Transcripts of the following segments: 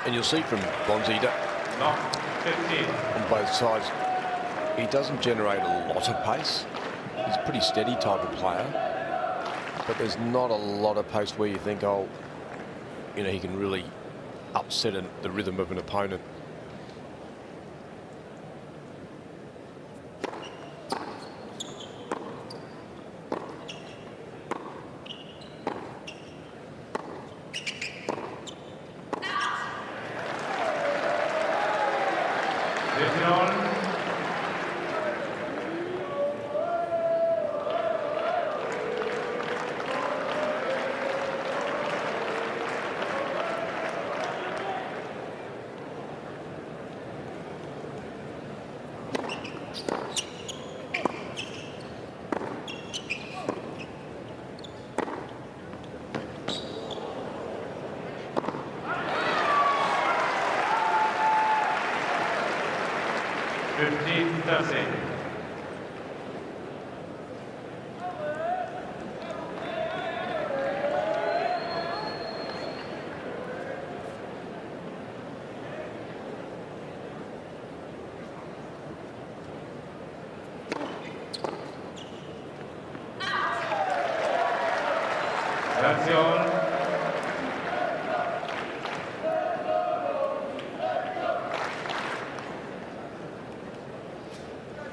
And you'll see from Bonzi on both sides, he doesn't generate a lot of pace. He's a pretty steady type of player, but there's not a lot of pace where you think, oh, you know, he can really upset the rhythm of an opponent.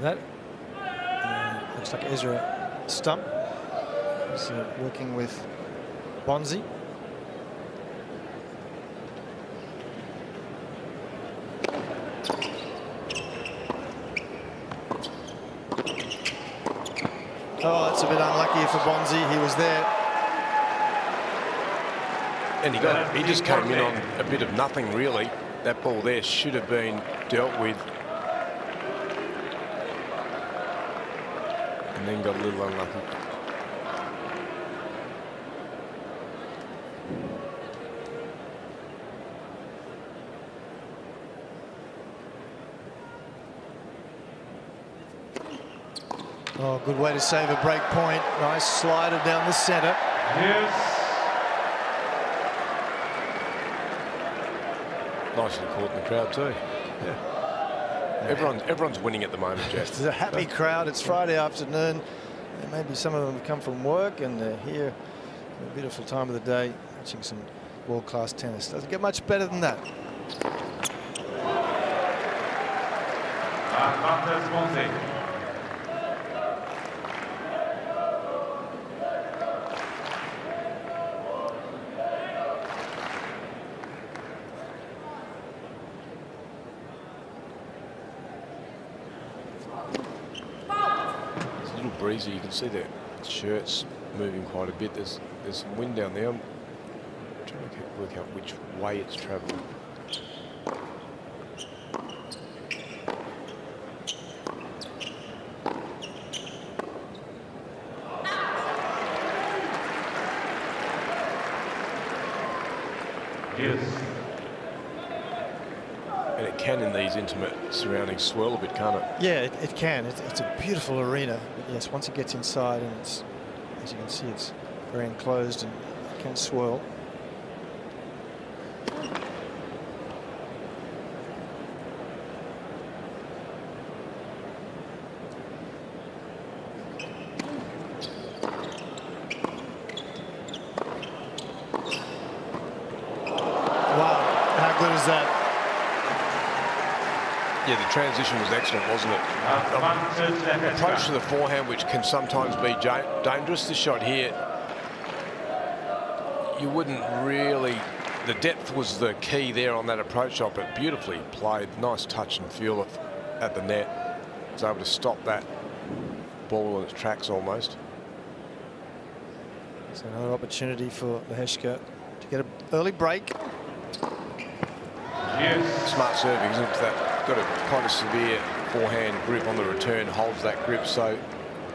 That looks like Ezra Stump. He's working with Bonzi. Oh, that's a bit unlucky for Bonzi. He was there. And he just came in on a bit of nothing, really. That ball there should have been dealt with. And then got a little unlucky. Oh, good way to save a break point. Nice slider down the centre. Yes. Nicely caught in the crowd too. Yeah. Everyone's winning at the moment, Jeff. It's a happy crowd. It's Friday afternoon. And maybe some of them have come from work and they're here for a beautiful time of the day watching some world-class tennis. Doesn't get much better than that. Breezy, you can see the shirts moving quite a bit. There's some wind down there. I'm trying to work out which way it's travelling. Yes. And it can, in these intimate surroundings, swirl a bit, can't it? Yeah, it can. It's a beautiful arena. But yes, once it gets inside, and it's, as you can see, it's very enclosed and it can swirl. Wow, how good is that? Yeah, the transition was excellent, wasn't it? Approach to the forehand, which can sometimes be dangerous. This shot here, you wouldn't really... The depth was the key there on that approach shot, but beautifully played. Nice touch and feel at the net. Was able to stop that ball in its tracks almost. So another opportunity for Lehecka to get an early break. Yes. Smart serving, isn't it? That got quite a severe forehand grip on the return, holds that grip. So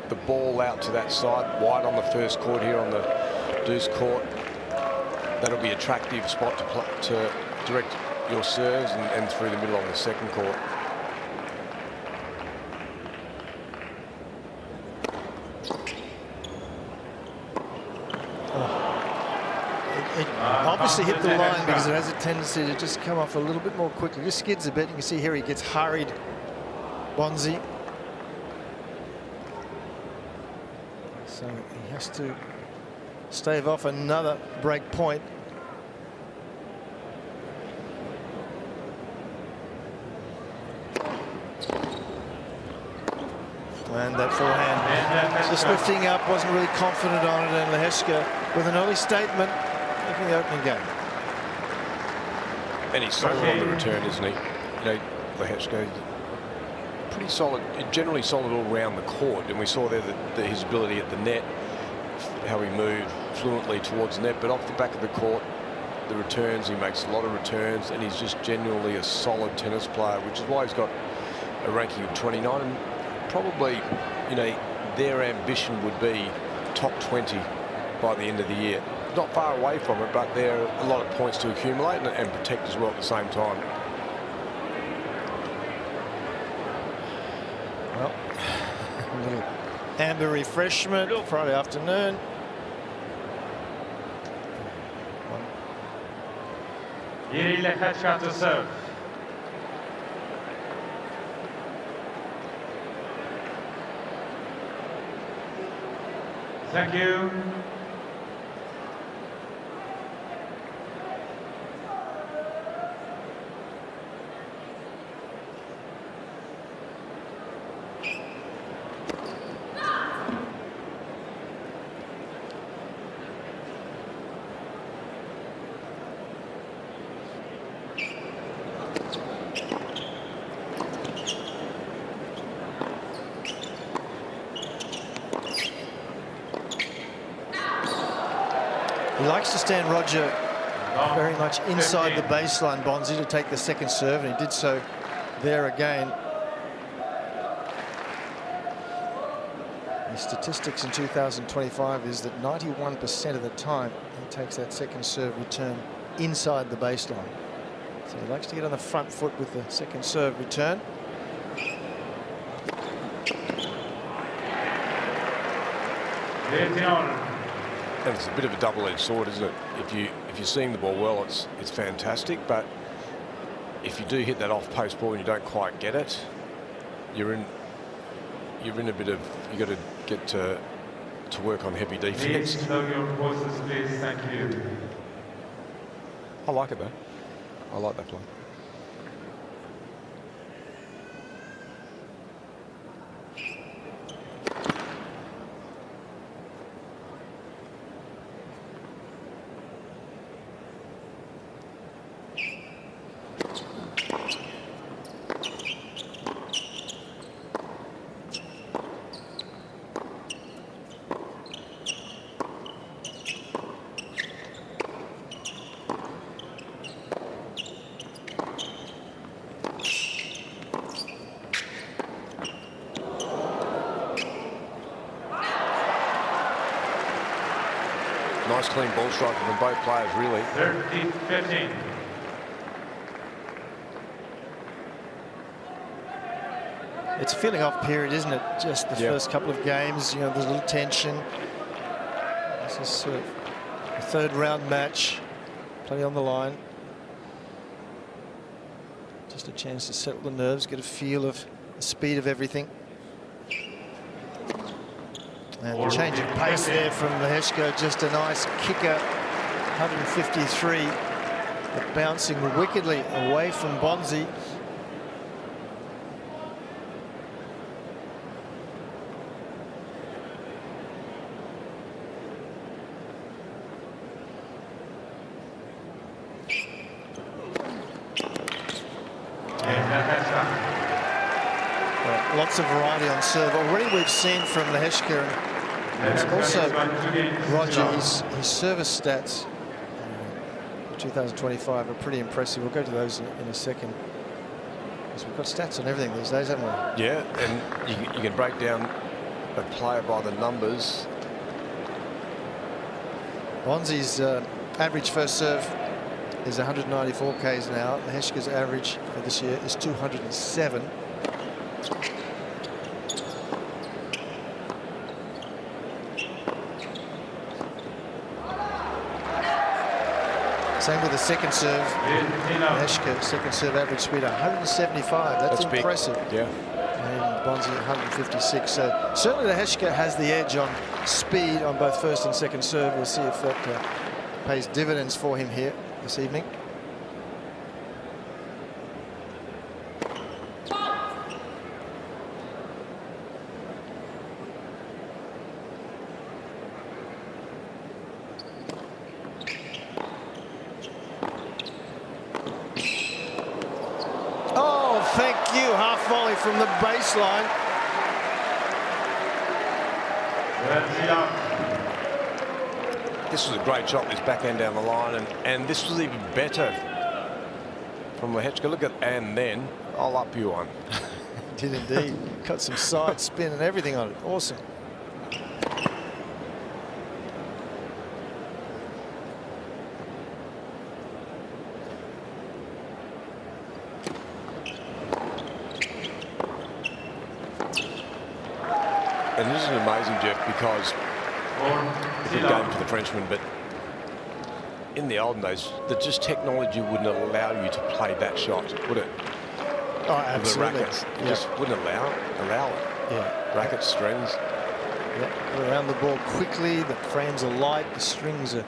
the ball out to that side, wide on the first court here on the deuce court. That'll be an attractive spot to direct your serves and through the middle on the second court. actually hit the line because it has a tendency to just come off a little bit more quickly. Just skids a bit. You can see here he gets hurried, Bonzi. So he has to stave off another break point. And that forehand just lifting up, wasn't really confident on it, and Lehecka with an early statement making the opening game. And he's solid on the return, isn't he? You know, Lehecka, pretty solid, generally solid all around the court, and we saw there that his ability at the net, how he moved fluently towards the net, but off the back of the court, the returns, he makes a lot of returns, and he's just genuinely a solid tennis player, which is why he's got a ranking of 29. And probably, you know, their ambition would be top 20 by the end of the year. Not far away from it, but there are a lot of points to accumulate and protect as well at the same time. Well, a little amber refreshment Friday afternoon. Jiri Lehecka to serve. Thank you. He likes to stand Roger very much inside the baseline, Bonzi, to take the second serve, and he did so there again. The statistics in 2025 is that 91% of the time he takes that second serve return inside the baseline. So he likes to get on the front foot with the second serve return. And it's a bit of a double-edged sword, isn't it? If you're seeing the ball well, it's fantastic. But if you do hit that off-post ball and you don't quite get it, you're in a bit of, you got to get to work on heavy defense. Please know your voices, please. Thank you. I like it though. I like that play. Nice clean ball striking from both players, really. 30-15. It's a feeling off period, isn't it? Just the first couple of games, you know, there's a little tension. This is sort of a third round match, plenty on the line. Just a chance to settle the nerves, get a feel of the speed of everything. And a change of pace there from Lehecka, just a nice kicker, 153, but bouncing wickedly away from Bonzi. Lots of variety on serve. Already we've seen from Lehecka and also Roger, his service stats for 2025 are pretty impressive. We'll go to those in a second. Because we've got stats on everything these days, haven't we? Yeah, and you can break down a player by the numbers. Bonzi's average first serve is 194 k's an hour. Lehecka's average for this year is 207. Same with the second serve. Lehecka, second serve average speed 175. That's impressive. Big. Yeah. And Bonzi 156. So certainly Lehecka has the edge on speed on both first and second serve. We'll see if that pays dividends for him here this evening. Thank you, half volley from the baseline. This was a great shot, this backhand down the line, and this was even better from Lehecka. Look at, and then I'll up you one. Did indeed. Got some side spin and everything on it. Awesome. And this is amazing, Jeff, because it's a game for the Frenchman, but in the olden days, just technology wouldn't allow you to play that shot, would it? Oh, absolutely. The rackets just wouldn't allow it. Yeah. Rackets, strings. Yeah. Go around the ball quickly. The frames are light. The strings are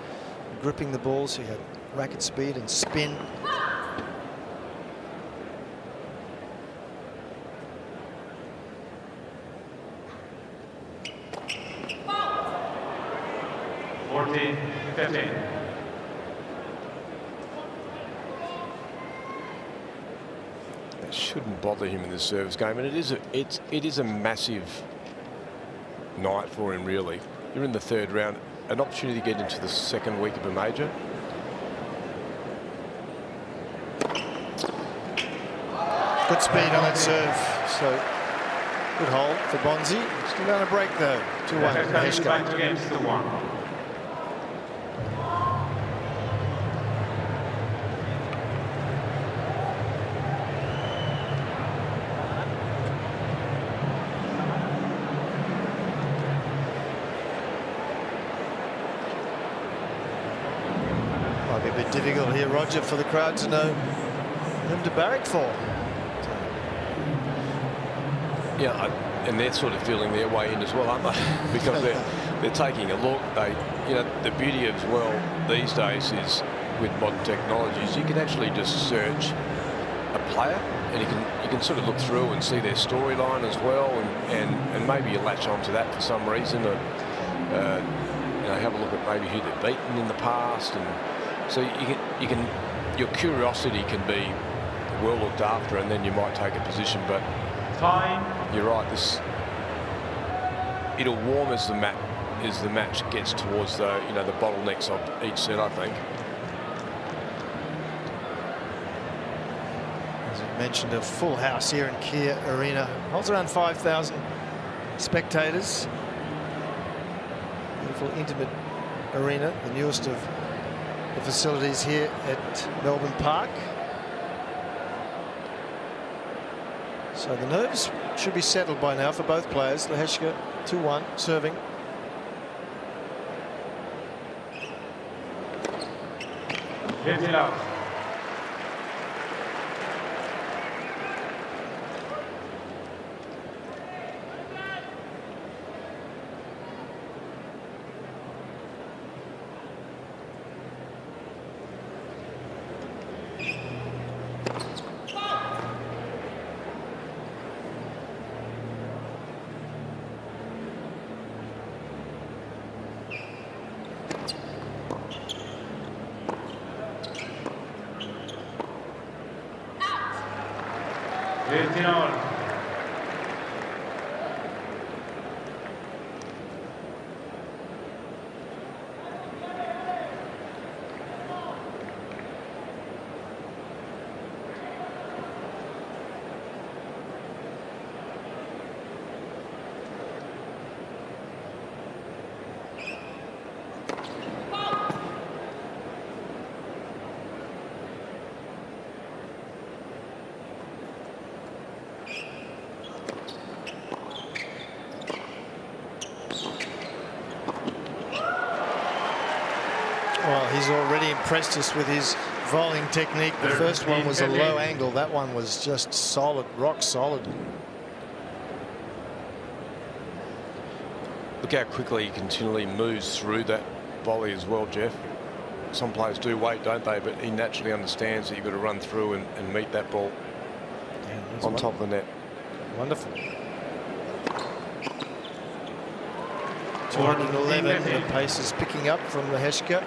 gripping the ball, so you have racket speed and spin. That shouldn't bother him in the service game, and it is a massive night for him, really. You're in the third round, an opportunity to get into the second week of a major. Good speed on that serve, so good hold for Bonzi. Still down a break though. 2-1 Lehecka. Against the 1. Might be a bit difficult here, Roger, for the crowd to know whom to barrack for. Yeah, and they're sort of feeling their way in as well, aren't they? Because they're taking a look. The beauty as well these days is with modern technologies, you can actually just search a player, and you can sort of look through and see their storyline as well, and maybe you latch onto that for some reason, or have a look at maybe who they've beaten in the past, and so your curiosity can be well looked after, and then you might take a position, but. You're right. It'll warm as the match gets towards the the bottlenecks of each set, I think. As I mentioned, a full house here in Kia Arena. Holds around 5,000 spectators. Beautiful, intimate arena, the newest of the facilities here at Melbourne Park. So the nerves should be settled by now for both players. Lehecka 2-1 serving. Hit it out. impressed us with his volleying technique. The first one was a low angle. That one was just solid, rock solid. Look how quickly he continually moves through that volley as well, Jeff. Some players do wait, don't they? But he naturally understands that you've got to run through and meet that ball on top of the net. Wonderful. 211. The pace is picking up from Lehecka.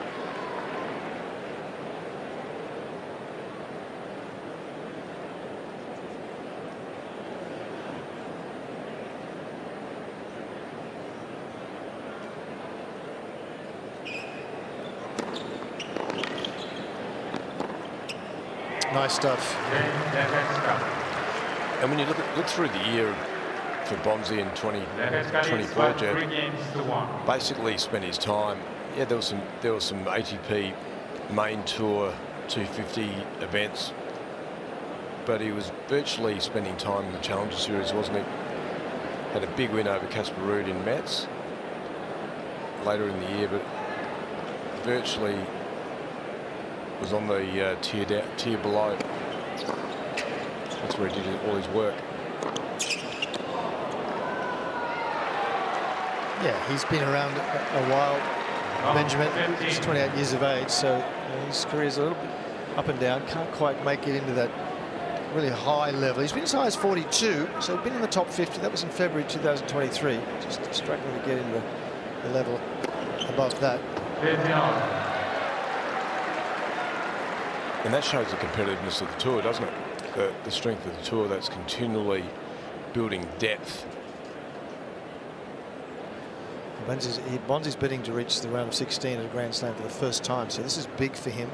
Nice stuff. And when you look through the year for Bonzi in 2024, Jeff, basically spent his time. Yeah, there was some ATP main tour 250 events, but he was virtually spending time in the Challenger Series, wasn't he? Had a big win over Casper Ruud in Metz later in the year, but virtually was on the tier below. That's where he did all his work. Yeah, he's been around a while, Benjamin. He's 28 years of age, so his career's a little bit up and down. Can't quite make it into that really high level. He's been as high as 42, so he's been in the top 50. That was in February 2023. Just struggling to get into the level above that. And that shows the competitiveness of the tour, doesn't it? The strength of the tour, that's continually building depth. Bonzi's bidding to reach the round of 16 at a Grand Slam for the first time, so this is big for him.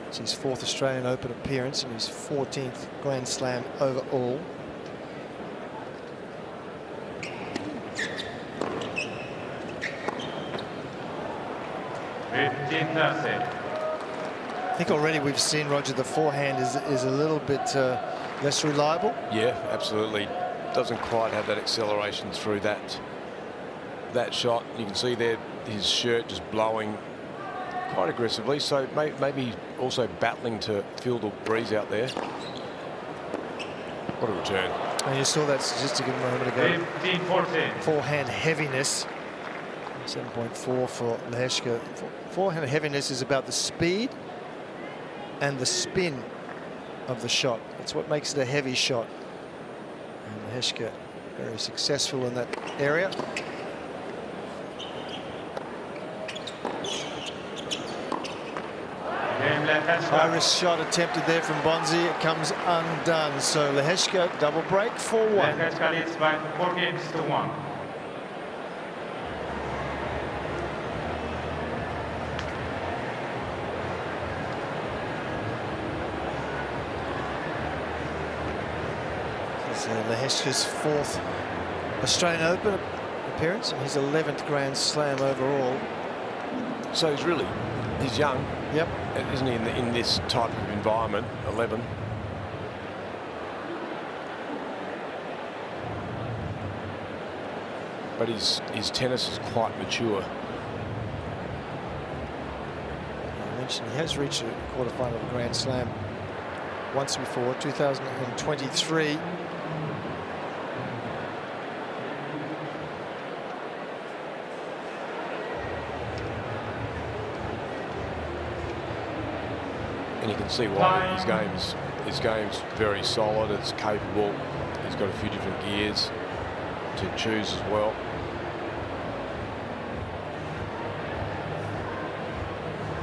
It's his 4th Australian Open appearance and his 14th Grand Slam overall. I think already we've seen, Roger, the forehand is a little bit less reliable. Yeah, absolutely. Doesn't quite have that acceleration through that shot. You can see there his shirt just blowing quite aggressively, so maybe also battling to feel the breeze out there. What a return. And you saw that statistic a moment ago. 15-14. Forehand heaviness. 7.4 for Lehecka. Forehand heaviness is about the speed and the spin of the shot. That's what makes it a heavy shot. And Lehecka very successful in that area. High-risk shot attempted there from Bonzi. It comes undone. So Lehecka double break 4-1. Lehecka leads by 4-1. Lehecka's 4th Australian Open appearance and his 11th Grand Slam overall. So he's young. Yep. Isn't he, in this type of environment, 11. But his tennis is quite mature. I mentioned he has reached a quarterfinal of a Grand Slam once before, 2023. And you can see why his game's very solid. It's capable. He's got a few different gears to choose as well.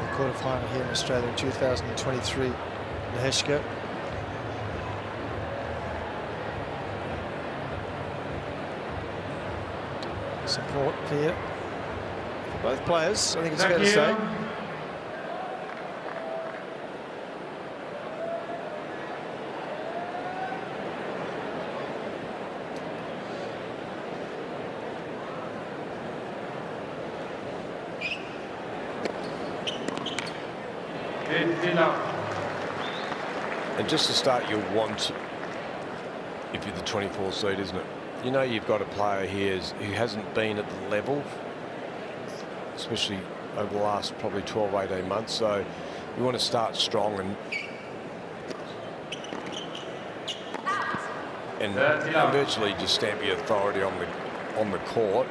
The quarterfinal here in Australia in 2023. Lehecka. Support here for both players, I think it's fair to say. And just to start, you'll want, if you're the 24 seed, isn't it? You know you've got a player here who hasn't been at the level especially over the last probably 12, 18 months. So we want to start strong and virtually just stamp the authority on the court.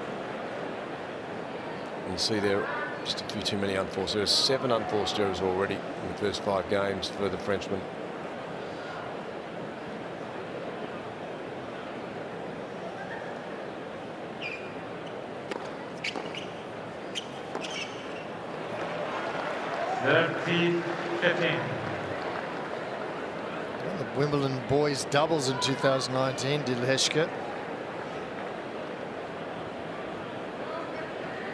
And see there just a few too many unforced errors. 7 unforced errors already in the first 5 games for the Frenchman. The Wimbledon boys doubles in 2019 did Lehecka.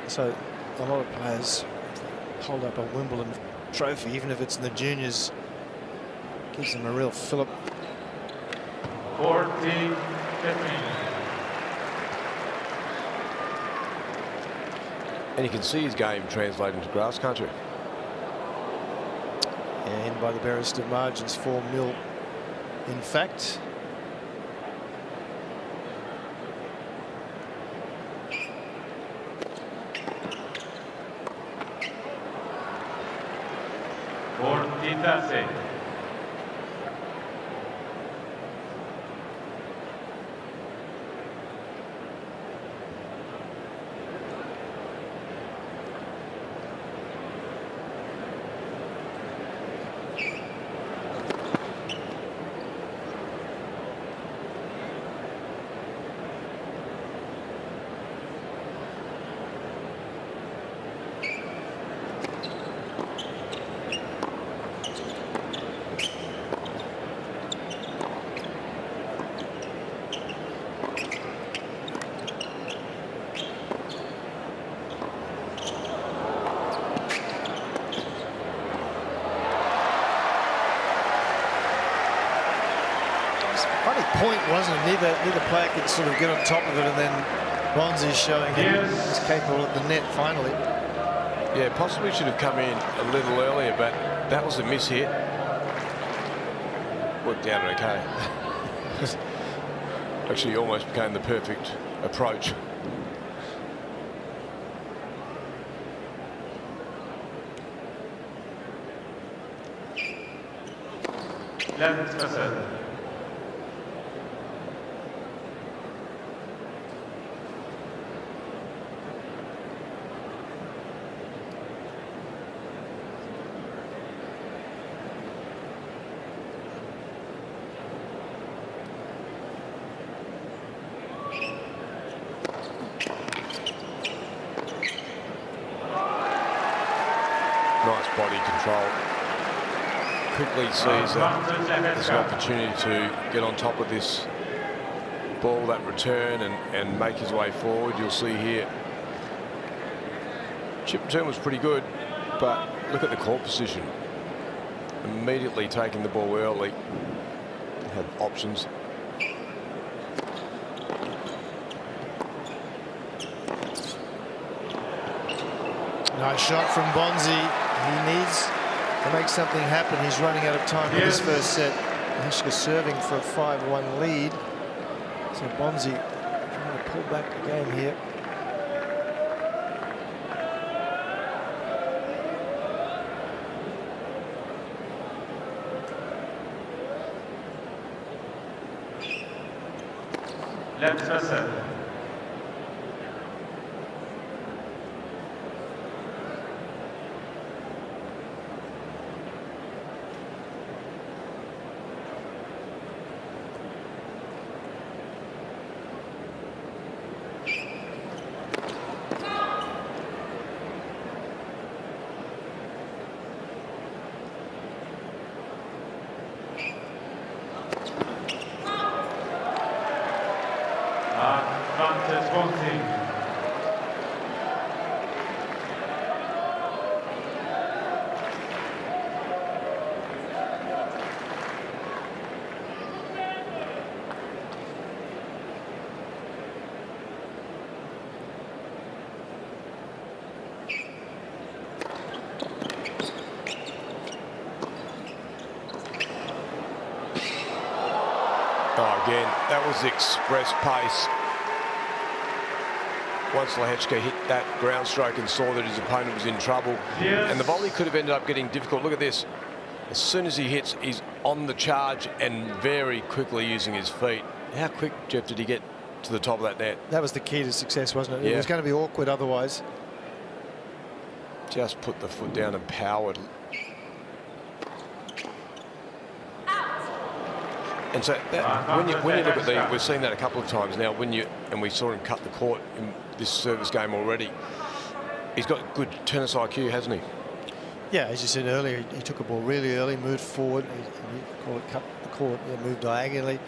So a lot of players hold up a Wimbledon trophy, even if it's in the juniors, gives them a real fillip. 14-15. And you can see his game translating to grass country. And by the barest of margins, 4-0 in fact. Funny point, wasn't it? Neither player could sort of get on top of it, and then Bonzi showing he's capable at the net finally. Yeah, possibly should have come in a little earlier, but that was a miss hit. Worked out okay. Actually, almost became the perfect approach. Nice body control. Quickly sees that there's an opportunity to get on top of this ball, that return, and make his way forward. You'll see here, chip return was pretty good, but look at the court position. Immediately taking the ball early, had options. Nice shot from Bonzi. He needs to make something happen. He's running out of time in this first set. Lehecka serving for a 5-1 lead. So Bonzi trying to pull back the game here. Let's set. Oh, again, that was express pace. once Lehecka hit that ground stroke and saw that his opponent was in trouble. And the volley could have ended up getting difficult. Look at this. As soon as he hits, he's on the charge and very quickly using his feet. How quick, Jeff, did he get to the top of that net? That was the key to success, wasn't it? Yeah. It was going to be awkward otherwise. Just put the foot down and powered. And so that, when you look at the, we've seen that a couple of times now. And we saw him cut the court in this service game already. He's got good tennis IQ, hasn't he? Yeah, as you said earlier, he took a ball really early, moved forward. You call it cut the court. Yeah, moved diagonally.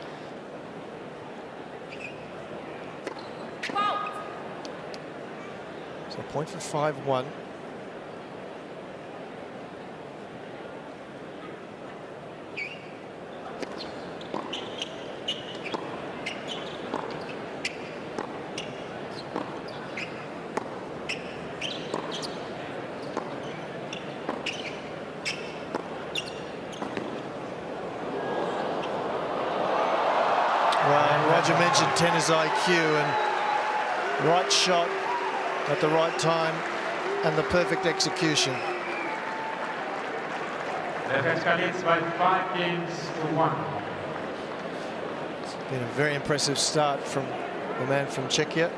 So a point for 5-1. Roger mentioned tennis IQ, and right shot at the right time and the perfect execution. Lehecka leads by 5 games to 1. It's been a very impressive start from the man from Czechia.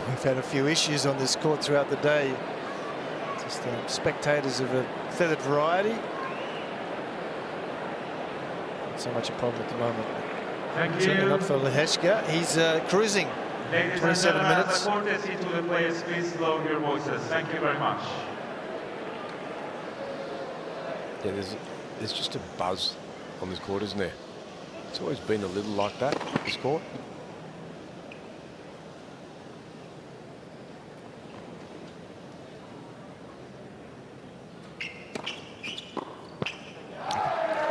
We've had a few issues on this court throughout the day. Just spectators of a feathered variety. Not so much a problem at the moment. Thank Certainly you. not for Lehecka. He's cruising. Ladies and 27 gentlemen, minutes. as a courtesy to the players, please lower your voices. Thank you very much. Yeah, there's just a buzz on this court, isn't there? It's always been a little like that, this court.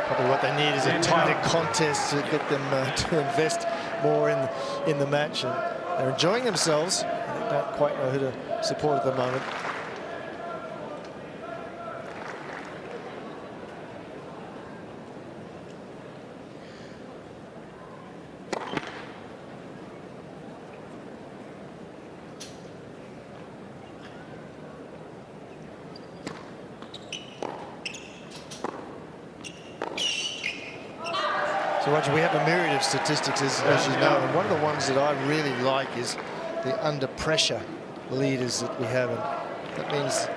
Probably what they need is a tighter contest to get them to invest more in the match. And they're enjoying themselves. They don't quite know who to support at the moment. So, Roger, we have a myriad of statistics, as you know, and one of the ones that I really like is the under pressure leaders that we have. And that means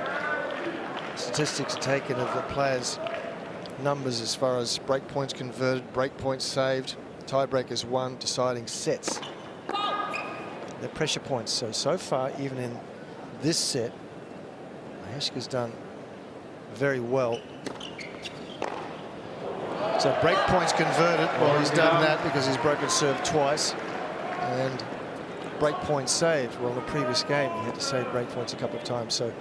statistics are taken of the players' numbers as far as break points converted, break points saved, tiebreakers won, deciding sets. They're pressure points. So far, even in this set, Lehecka's done very well. So break points converted. Well, he's done that because he's broken serve twice. And break points saved. Well, in the previous game, he had to save break points a couple of times. So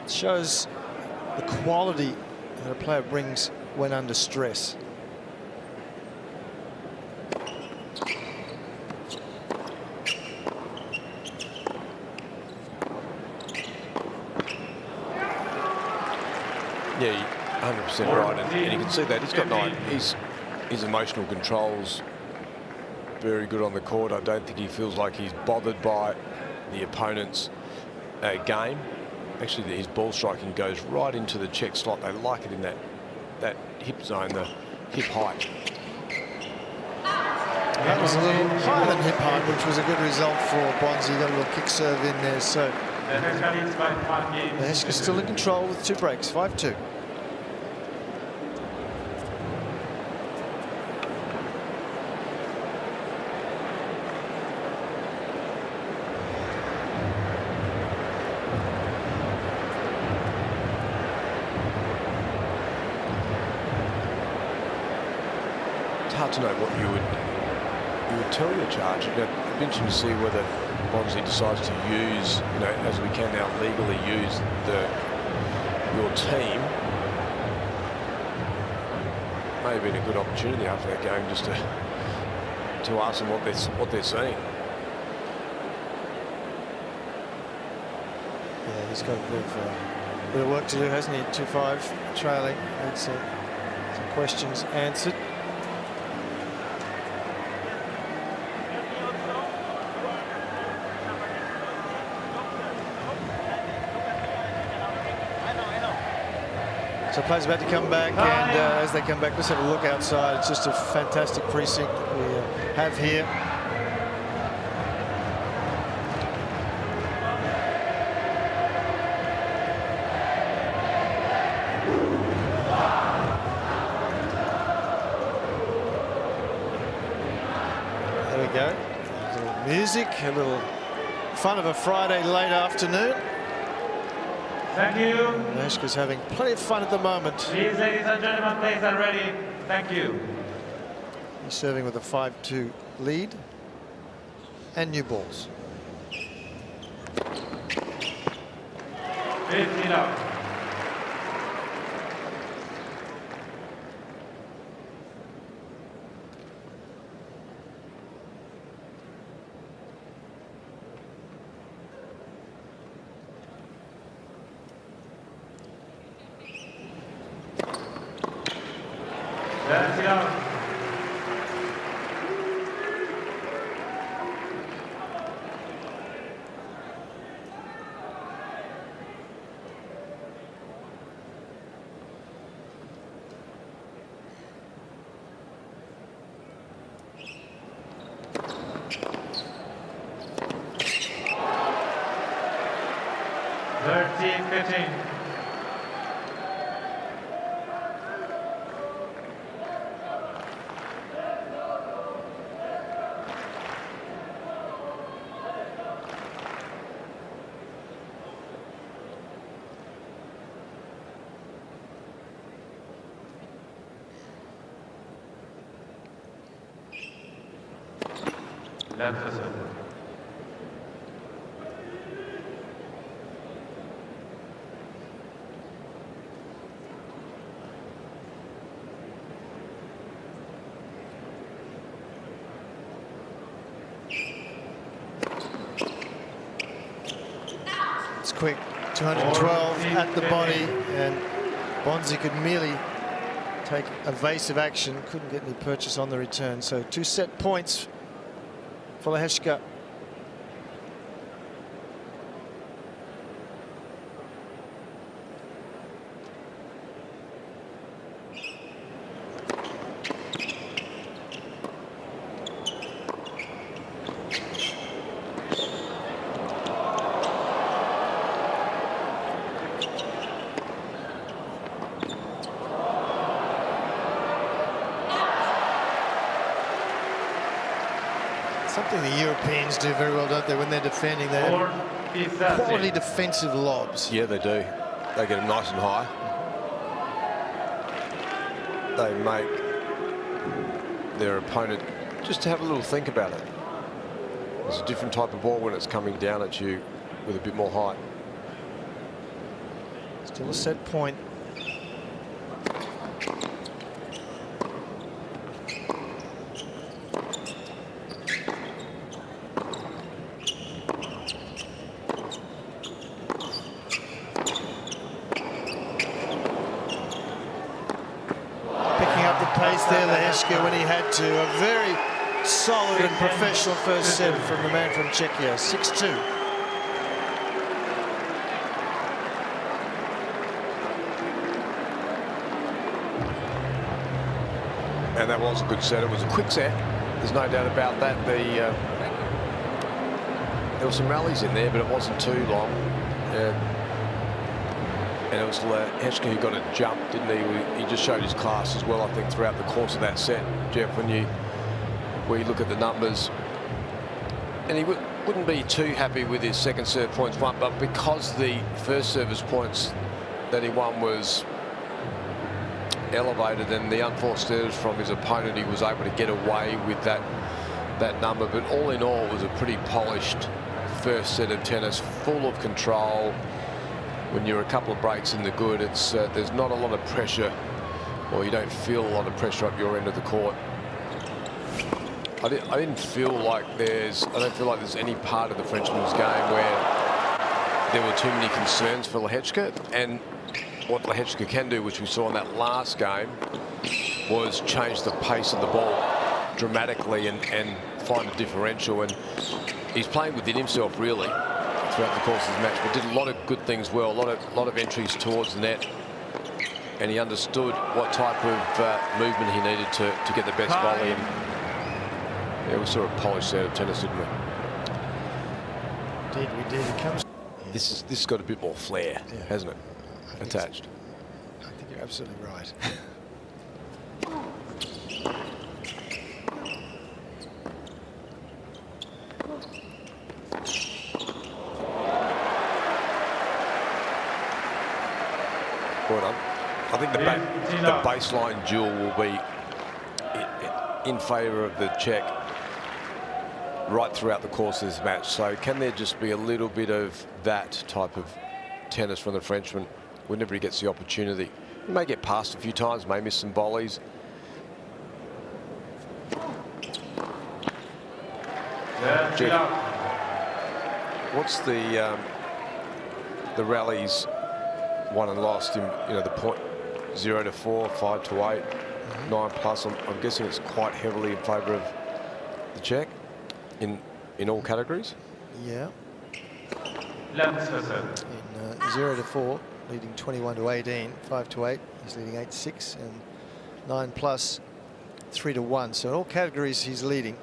it shows the quality that a player brings when under stress. Yeah, 100% right, and you can see that he's got his emotional control's very good on the court. I don't think he feels like he's bothered by the opponent's game. Actually, his ball striking goes right into the check slot. They like it in that hip zone, the hip height. That was a little higher than hip height, which was a good result for Bonzi. Got a little kick serve in there. So Lehecka's still in control with 2 breaks, 5-2. It's hard to know what you would tell your charge. It'd be interesting to see whether Bonzi decides to use, as we can now legally use your team. May have been a good opportunity after that game just to ask them what they're seeing. Yeah, he's got a bit of bit of work to do, hasn't he? 2-5 trailing. That's some questions answered. So players about to come back, and as they come back, let's have a look outside. It's just a fantastic precinct that we have here. There we go. A little music, a little fun of a Friday late afternoon. Thank you. Lehecka's having plenty of fun at the moment. Please, ladies and gentlemen, players are ready. Thank you. He's serving with a 5-2 lead and new balls. 15 out. That's it out. Left to center. It's quick, 212 at the body, and Bonzi could merely take evasive action, couldn't get any purchase on the return. So 2 set points for Lehecka. Something the Europeans do very well, don't they, when they're defending? They have quality defensive lobs. Yeah, they do. They get them nice and high. They make their opponent just have a little think about it. It's a different type of ball when it's coming down at you with a bit more height. Still a set point. There, Lehecka, when he had to. A very solid and professional first set from the man from Czechia, 6-2. And that was a good set. It was a quick set. There's no doubt about that. There were some rallies in there, but it wasn't too long. And it was Lehecka who got a jump, didn't he? He just showed his class as well, I think, throughout the course of that set, Jeff, when you look at the numbers. And he wouldn't be too happy with his second serve points won, but because the first service points that he won was elevated and the unforced errors from his opponent, he was able to get away with that number. But all in all, it was a pretty polished first set of tennis, full of control. When you're a couple of breaks in the good, it's there's not a lot of pressure, or you don't feel a lot of pressure up your end of the court. I don't feel like there's any part of the Frenchman's game where there were too many concerns for Lehecka, and what Lehecka can do, which we saw in that last game, was change the pace of the ball dramatically and find a differential. And he's playing within himself really throughout the course of the match, but did a lot of good things well, a lot of entries towards the net, and he understood what type of movement he needed to get the best volley. And yeah, we saw a polished out of tennis, didn't we? Indeed, we did. It comes. This has got a bit more flair, Yeah. hasn't it? Attached. I think you're absolutely right. Well done. I think the baseline duel will be in favour of the Czech right throughout the course of this match. So can there just be a little bit of that type of tennis from the Frenchman whenever he gets the opportunity? He may get past a few times, may miss some volleys. Jeff, what's the rallies won and lost in, you know, the point 0 to 4, 5 to 8, 9 plus? I'm guessing it's quite heavily in favour of the Czech in all categories. Yeah. In 0 to 4, leading 21 to 18, 5 to 8, he's leading 8 to 6, and 9 plus 3 to 1. So in all categories, he's leading.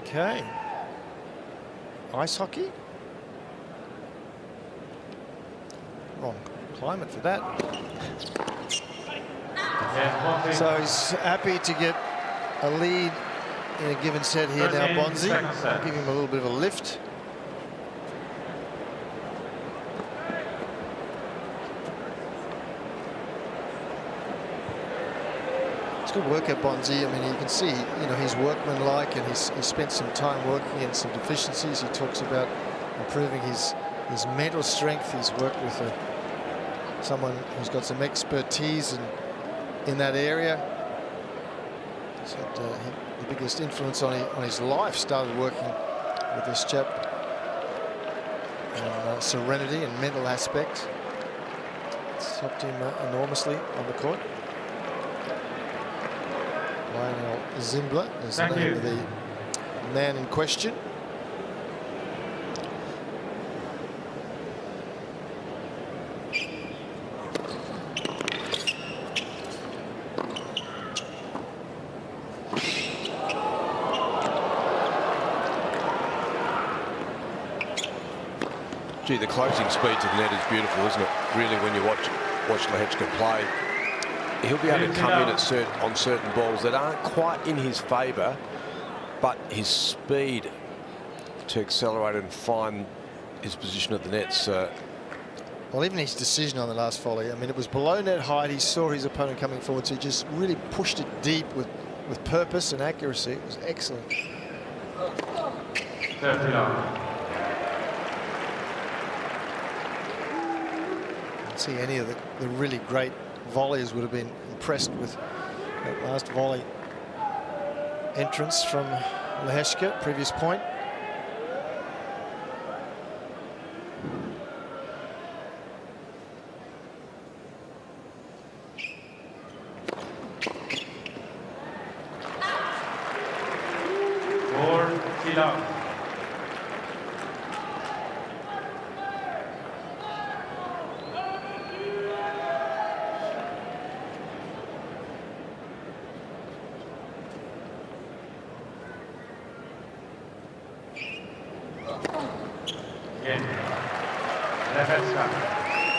Okay. Ice hockey. Wrong climate for that. So he's happy to get a lead in a given set here now, Bonzi. Give him a little bit of a lift. Good work at Bonzi. I mean, you can see, you know, he's workmanlike, and he's spent some time working in some deficiencies. He talks about improving his mental strength. He's worked with someone who's got some expertise in that area. So the biggest influence on his life started working with this chap on serenity and mental aspect. It's helped him enormously on the court. Lionel Zimbler is the name of the man in question. Gee, the closing speed to the net is beautiful, isn't it? Really, when you watch Lehecka play. He'll be able to come in on certain balls that aren't quite in his favour, but his speed to accelerate and find his position at the nets. Well, even his decision on the last volley, I mean, it was below net height. He saw his opponent coming forward, so he just really pushed it deep with purpose and accuracy. It was excellent. See, any of the really great volleyers would have been impressed with that last volley entrance from Lehecka, previous point.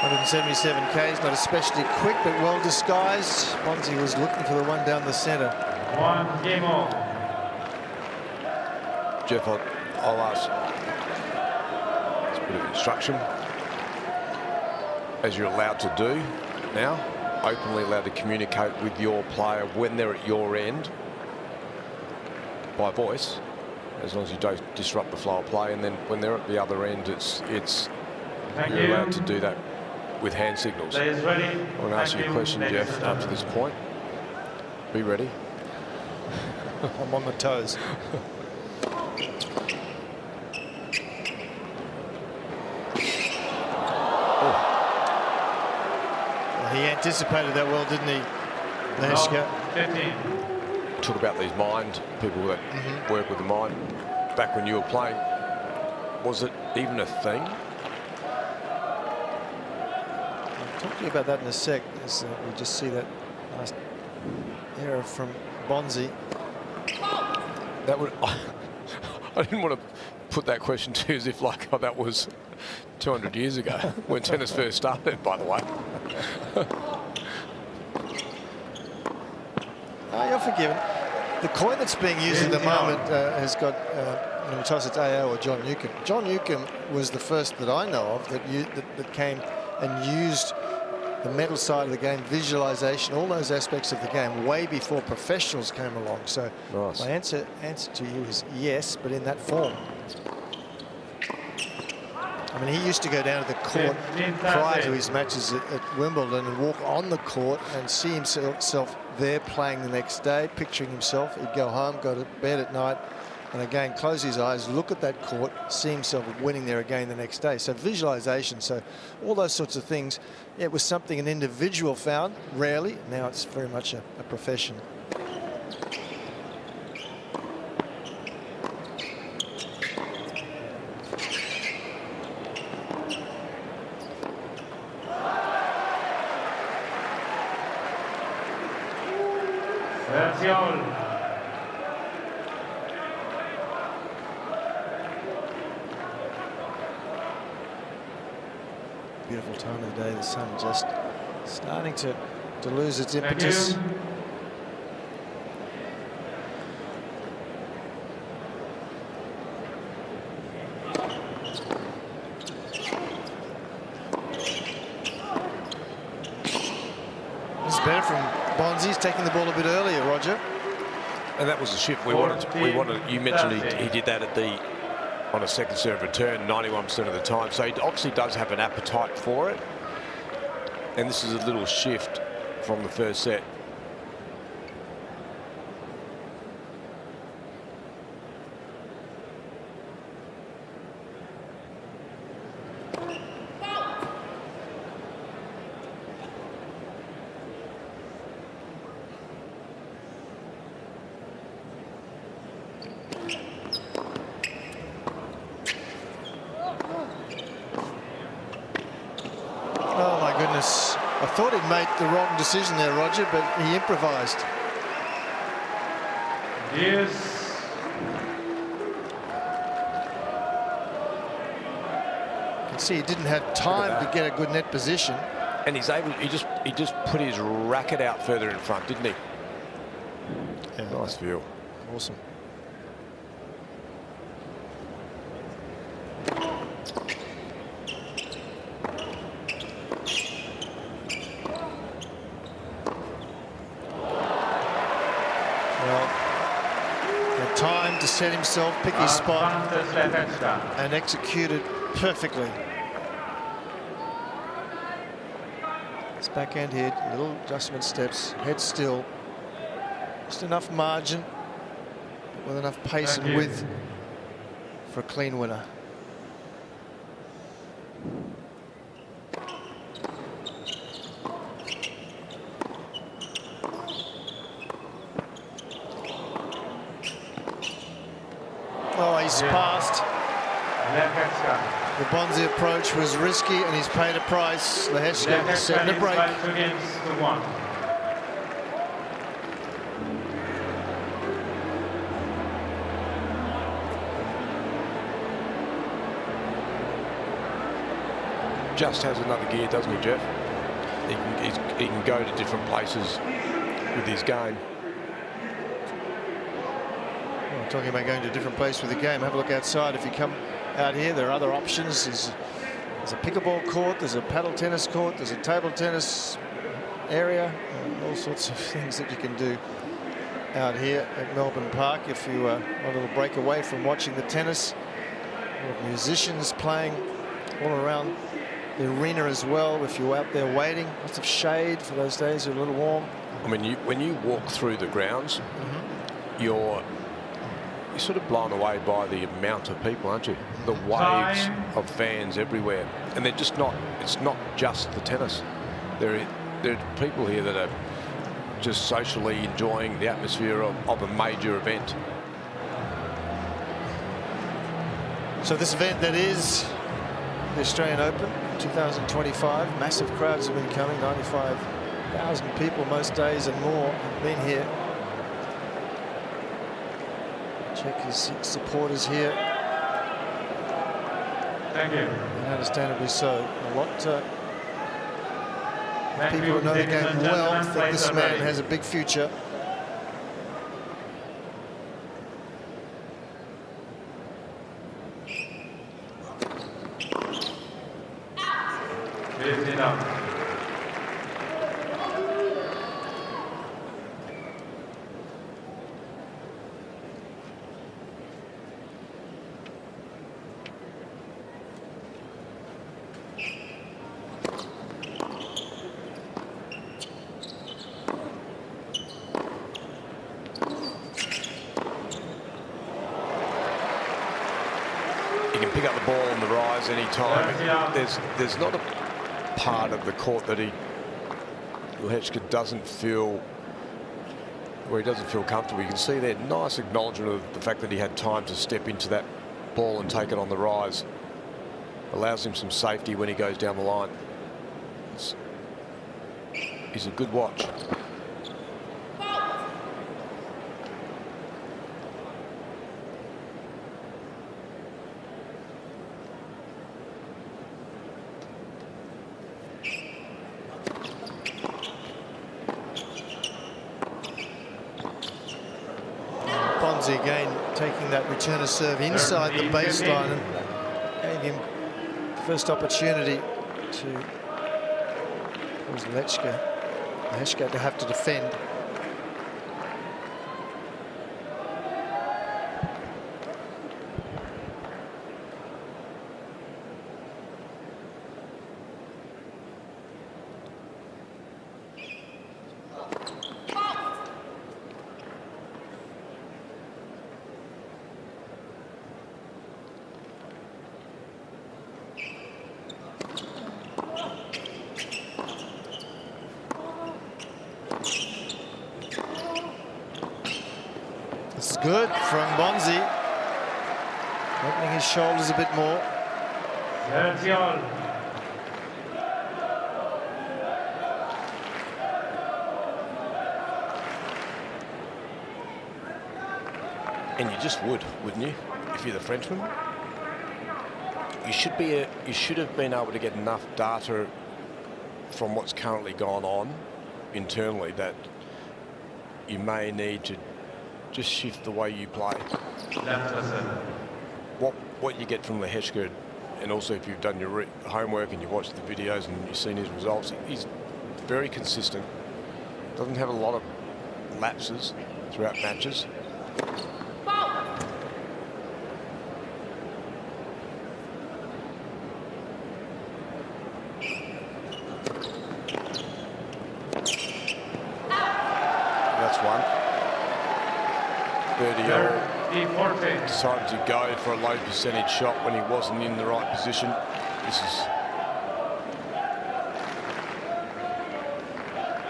177 Ks, not especially quick, but well disguised. Bonzi was looking for the one down the centre. 1 game off. Jeff, I'll ask. It's a bit of instruction. As you're allowed to do now, openly allowed to communicate with your player when they're at your end by voice, as long as you don't disrupt the flow of play. And then when they're at the other end, you're allowed to do that with hand signals. Players ready. I'm going to ask you a question, Jeff, after this point. Be ready. I'm on my toes. He anticipated that well, didn't he, Lehecka? 15. Talk about these mind, people that work with the mind. Back when you were playing, was it even a thing? I'll talk to you about that in a sec. As we just see that last error from Bonzi. That would. I didn't want to put that question to you as if like that was 200 years ago when tennis first started, by the way. You're forgiven. The coin that's being used at the moment has got, when you toss it's AO or John Newcomb. John Newcomb was the first that I know of that came and used the mental side of the game, visualization, all those aspects of the game way before professionals came along. So nice. My answer to you is yes, but in that form. I mean, he used to go down to the court prior to his matches at Wimbledon and walk on the court and see himself there playing the next day, picturing himself. He'd go home, go to bed at night, and again, close his eyes, look at that court, see himself winning there again the next day. So visualization, so all those sorts of things. It was something an individual found, rarely. Now it's very much a profession. Beautiful time of the day. The sun just starting to lose its impetus. It's better from Bonzi. He's taking the ball a bit earlier, Roger. And that was the shift we wanted. You mentioned he did that on a second serve return 91% of the time. So he obviously does have an appetite for it. And this is a little shift from the first set. I thought he'd made the wrong decision there, Roger, but he improvised. Yes. You can see he didn't have time to get a good net position. And he's able. He just put his racket out further in front, didn't he? Yeah, nice view. Awesome. To set himself, pick his spot, and execute it perfectly. His backhand hit, little adjustment steps, head still. Just enough margin, with enough pace and width for a clean winner. Oh, he's passed. The Bonzi approach was risky, and he's paid a price. Lehecka setting a break. just has another gear, doesn't he, Jeff? He can go to different places with his game. Well, talking about going to a different place with the game, have a look outside. If you come out here, there are other options. There's a pickleball court, there's a paddle tennis court, there's a table tennis area, all sorts of things that you can do out here at Melbourne Park if you want a little break away from watching the tennis. A lot of musicians playing all around the arena as well. If you're out there waiting, lots of shade for those days are a little warm. I mean, when you walk through the grounds, you're sort of blown away by the amount of people, aren't you? The waves of fans everywhere, and they're just not. It's not just the tennis. There are people here that are just socially enjoying the atmosphere of a major event. So this event that is the Australian Open 2025, massive crowds have been coming, 95,000 people most days and more have been here. Check his supporters here. Thank you. And understandably so. A lot people who know the game well think this man has a big future. Pick up the ball on the rise any time. There's not a part of the court that Lehecka doesn't feel comfortable. You can see there, nice acknowledgement of the fact that he had time to step into that ball and take it on the rise. Allows him some safety when he goes down the line. He's a good watch. Bonzi again taking that returner serve inside the baseline and gave him the first opportunity to cause Lehecka to have to defend. It's good from Bonzi, opening his shoulders a bit more. And you just would, wouldn't you, if you're the Frenchman? You should have been able to get enough data from what's currently gone on internally that you may need to just shift the way you play. What you get from Lehecka, and also if you've done your homework and you've watched the videos and you've seen his results, he's very consistent. Doesn't have a lot of lapses throughout matches. That's one. 30-year-old decided to go for a low percentage shot when he wasn't in the right position. This is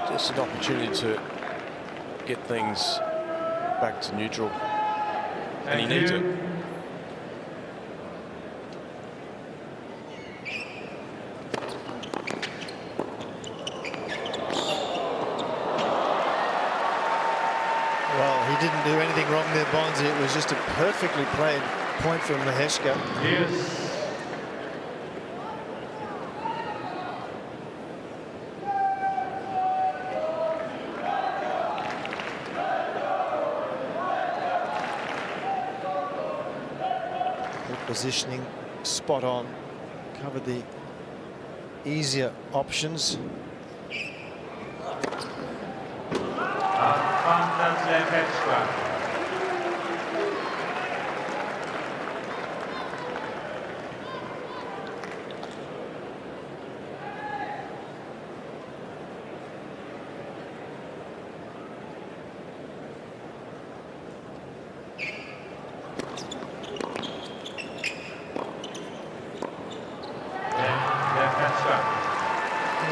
just an opportunity to get things back to neutral, and he needs it. Well, he didn't do anything wrong there, Bonzi. It was just a perfectly played point from Lehecka. Yes. positioning, spot on, covered the easier options.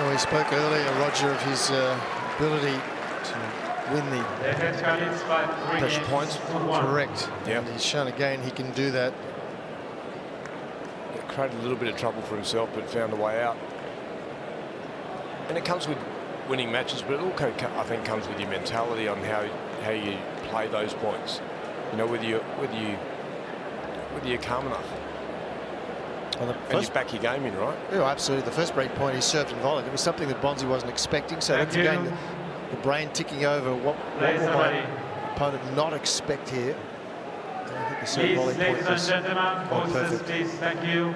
We spoke earlier, Roger, of his ability to win the pressure points. Correct. Yeah. And he's shown again he can do that. Created a little bit of trouble for himself, but found a way out. And it comes with winning matches, but it also, I think, comes with your mentality on how you play those points. You know, whether you're calm enough. Well, and you back your game in, right? Oh, absolutely. The first break point he served and volleyed. It was something that Bonzi wasn't expecting. So that's again the brain ticking over. What will my opponent not expect here? And I think the serve volley point was perfect. Please, thank you.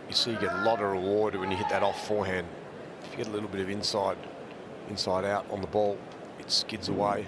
You see, you get a lot of reward when you hit that off forehand. If you get a little bit of inside out on the ball, it skids away.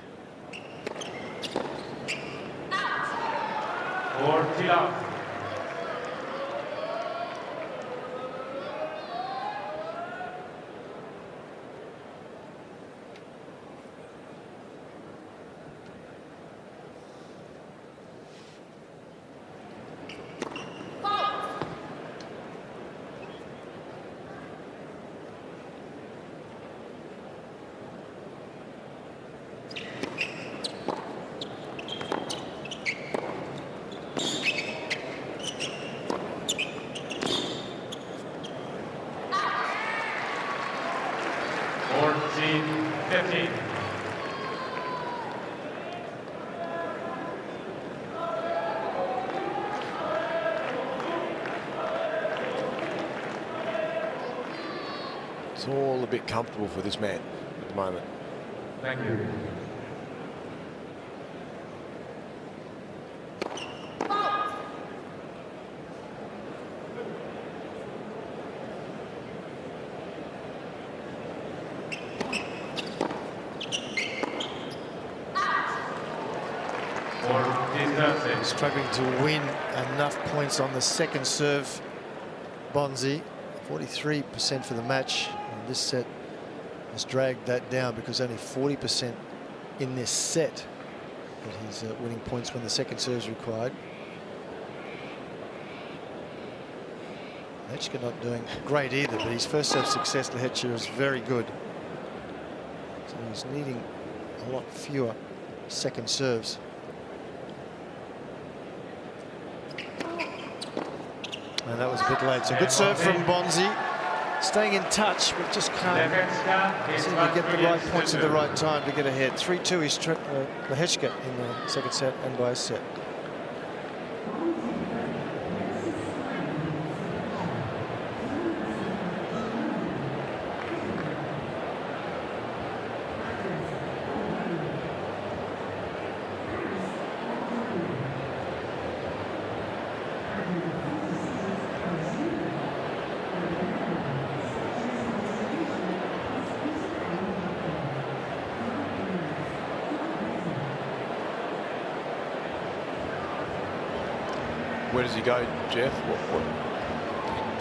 It's all a bit comfortable for this man at the moment. Thank you. Struggling to win enough points on the second serve. Bonzi, 43% for the match. And this set has dragged that down because only 40% in this set. But he's winning points when the second serve is required. Lehecka not doing great either, but his first serve success, Lehecka, is very good. So he's needing a lot fewer second serves. And that was a bit late. So good serve from Bonzi. Staying in touch, but just can't seem to get the right points at the right time to get ahead. 3-2 is Lehecka in the second set and by a set. Where does he go, Jeff? What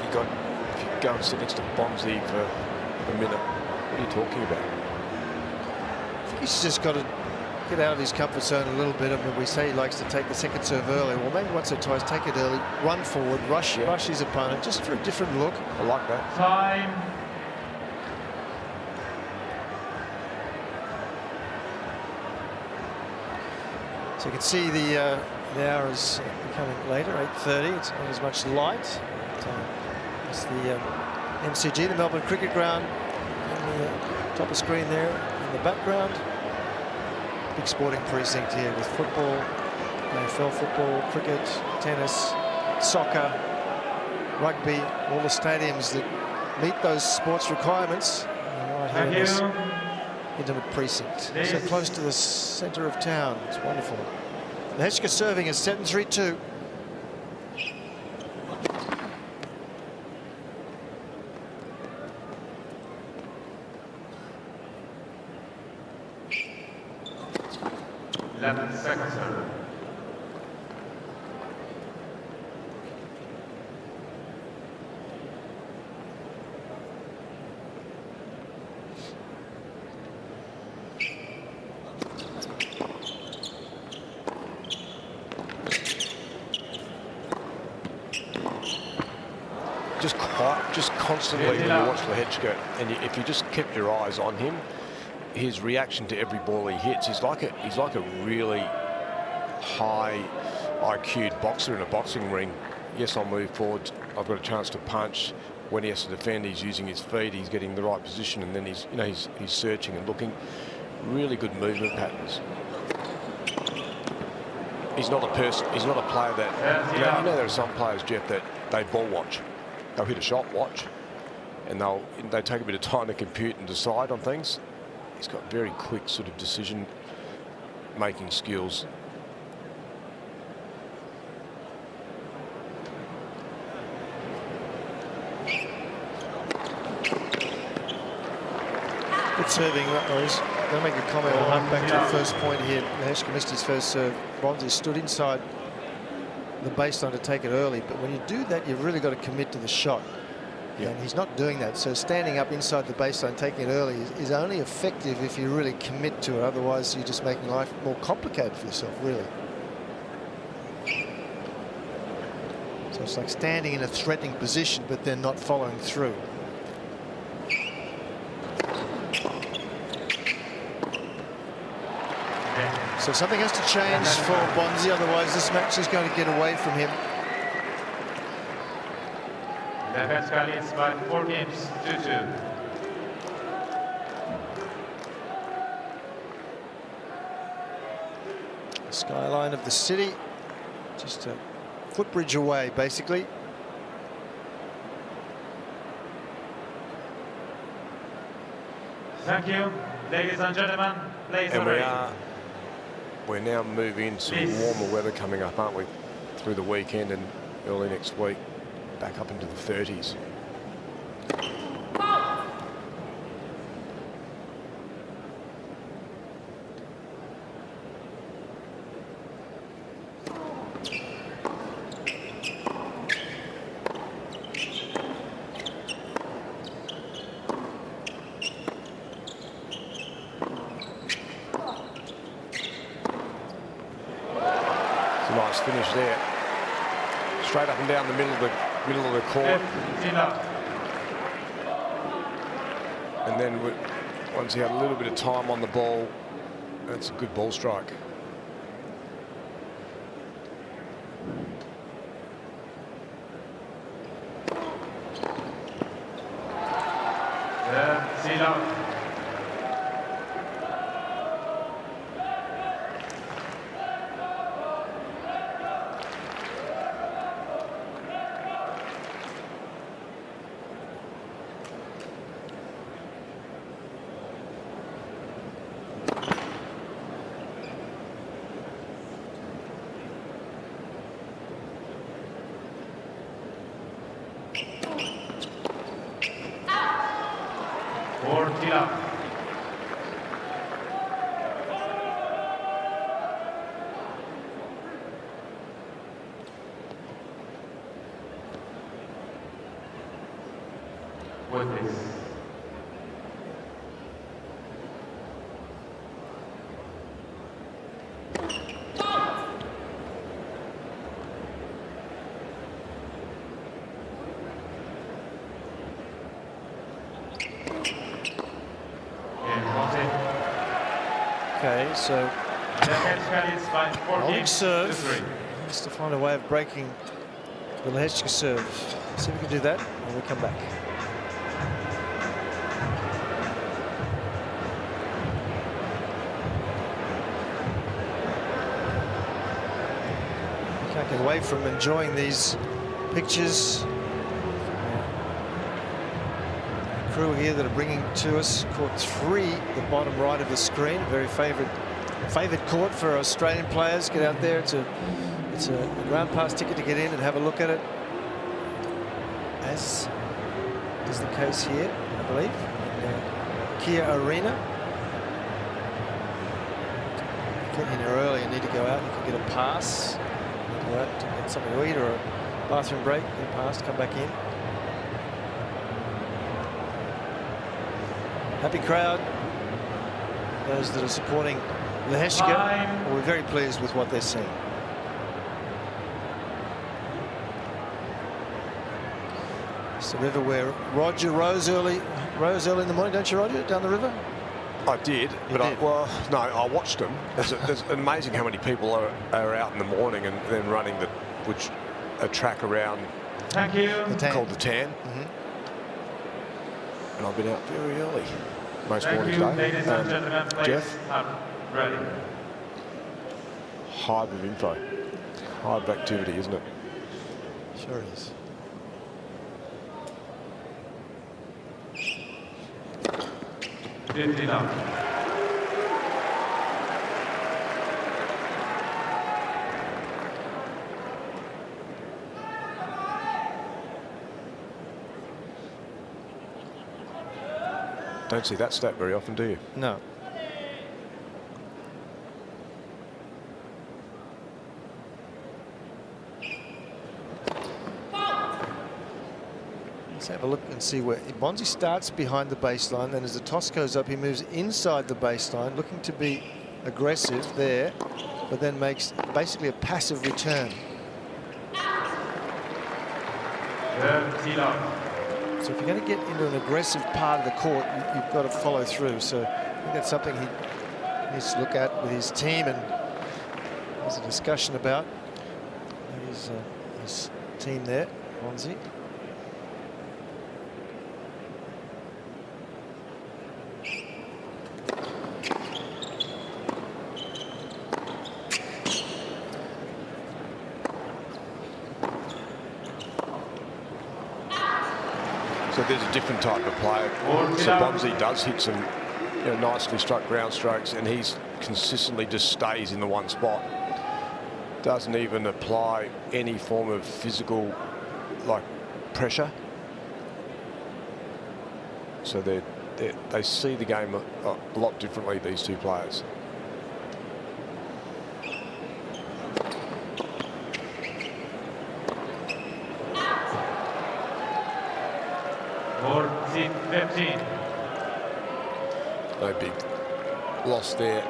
you got? If you go and sit next to Bonzi for a minute, what are you talking about? I think he's just got to get out of his comfort zone a little bit. I mean, we say he likes to take the second serve early. Well, maybe once or twice, take it early, run forward, rush his opponent, just for a different look. I like that. Time. So you can see the hour is becoming later, 8:30. It's not as much light. It's the MCG, the Melbourne Cricket Ground, on the top of screen there in the background. Big sporting precinct here with football, AFL football, cricket, tennis, soccer, rugby, all the stadiums that meet those sports requirements. Right here in this intimate precinct. So close to the centre of town. It's wonderful. Lehecka serving is set and 3-2. Second serve. Just constantly when you watch Lehecka, and if you just kept your eyes on him, his reaction to every ball he hits, he's like a really high IQ'd boxer in a boxing ring. Yes, I'll move forward. I've got a chance to punch. When he has to defend, he's using his feet. He's getting the right position, and then he's searching and looking. Really good movement patterns. He's not a person. He's not a player that you know there are some players, Jeff, that they ball watch. They'll hit a shot, watch, and they take a bit of time to compute and decide on things. He's got very quick sort of decision-making skills. Good serving. I was going to make a comment on back to the first point here. Lehecka missed his first serve. Bonzi stood inside the baseline to take it early, but when you do that, you've really got to commit to the shot. Yeah. And he's not doing that. So standing up inside the baseline, taking it early, is only effective if you really commit to it. Otherwise, you're just making life more complicated for yourself, really. So it's like standing in a threatening position, but then not following through. So something has to change for Bonzi, otherwise this match is going to get away from him. Lehecka leads by 4 games, 2-2. The skyline of the city, just a footbridge away, basically. Thank you, ladies and gentlemen. Please array. We're now moving into warmer weather coming up, aren't we? Through the weekend and early next week, back up into the 30s. Nice finish there. Straight up and down the middle of the court. And then once he had a little bit of time on the ball, that's a good ball strike. With this. So Lehecka is by 4 holding games serve. to 3. Needs to find a way of breaking the Lehecka serve. See if we can do that when we come back. Can't get away from enjoying these pictures. Crew here that are bringing to us court 3, the bottom right of the screen. Very favoured court for Australian players. Get out there. It's a ground pass ticket to get in and have a look at it, as is the case here, I believe, in Kia Arena. Get in here early and need to go out. You can get a pass. Go out to get something to eat or a bathroom break. Get a pass, come back in. Happy crowd. Those that are supporting Lehecka, we're very pleased with what they're seeing. It's the river where Roger rose early in the morning, don't you, Roger, down the river? I did, but I watched them. It's amazing how many people are out in the morning and then running a track around. Thank you. Called the Tan. And I've been out very early most mornings. Ladies and gentlemen, Jeff, ready. Hive of info, hive of activity, isn't it? Sure it is. Don't see that stat very often, do you? No. Let's have a look and see where Bonzi starts behind the baseline. Then as the toss goes up, he moves inside the baseline, looking to be aggressive there, but then makes basically a passive return. So if you're going to get into an aggressive part of the court, you've got to follow through. So I think that's something he needs to look at with his team, and there's a discussion about his team there, Bonzi. So there's a different type of player. So Bonzi does hit some nicely struck ground strokes, and he's consistently just stays in the one spot. Doesn't even apply any form of physical pressure. So they see the game a lot differently, these two players. Or 15. No big loss there.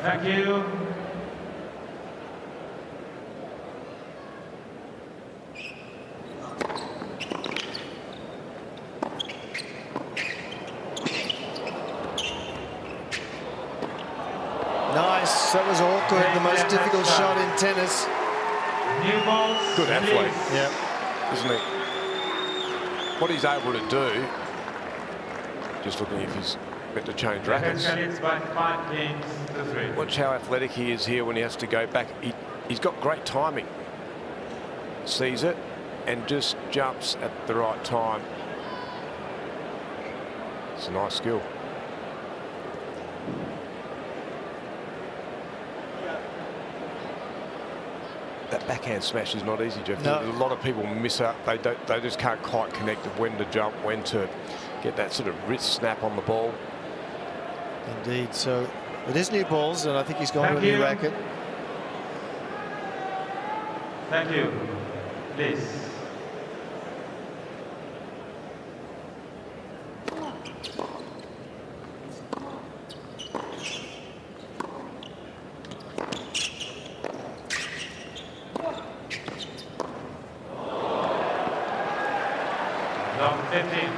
Thank you. Nice. That was awkward. The most difficult shot in tennis. New balls. Good athlete, Yeah. isn't he? What he's able to do, just looking if he's meant to change rackets. By 5 games to 3. Watch how athletic he is here when he has to go back. He's got great timing. Sees it and just jumps at the right time. It's a nice skill. That backhand smash is not easy, Jeff. No. A lot of people miss out. They just can't quite connect of when to jump, when to get that sort of wrist snap on the ball. Indeed. So it is new balls, and I think he's gone to a new racket. Thank you. Please. Number 15.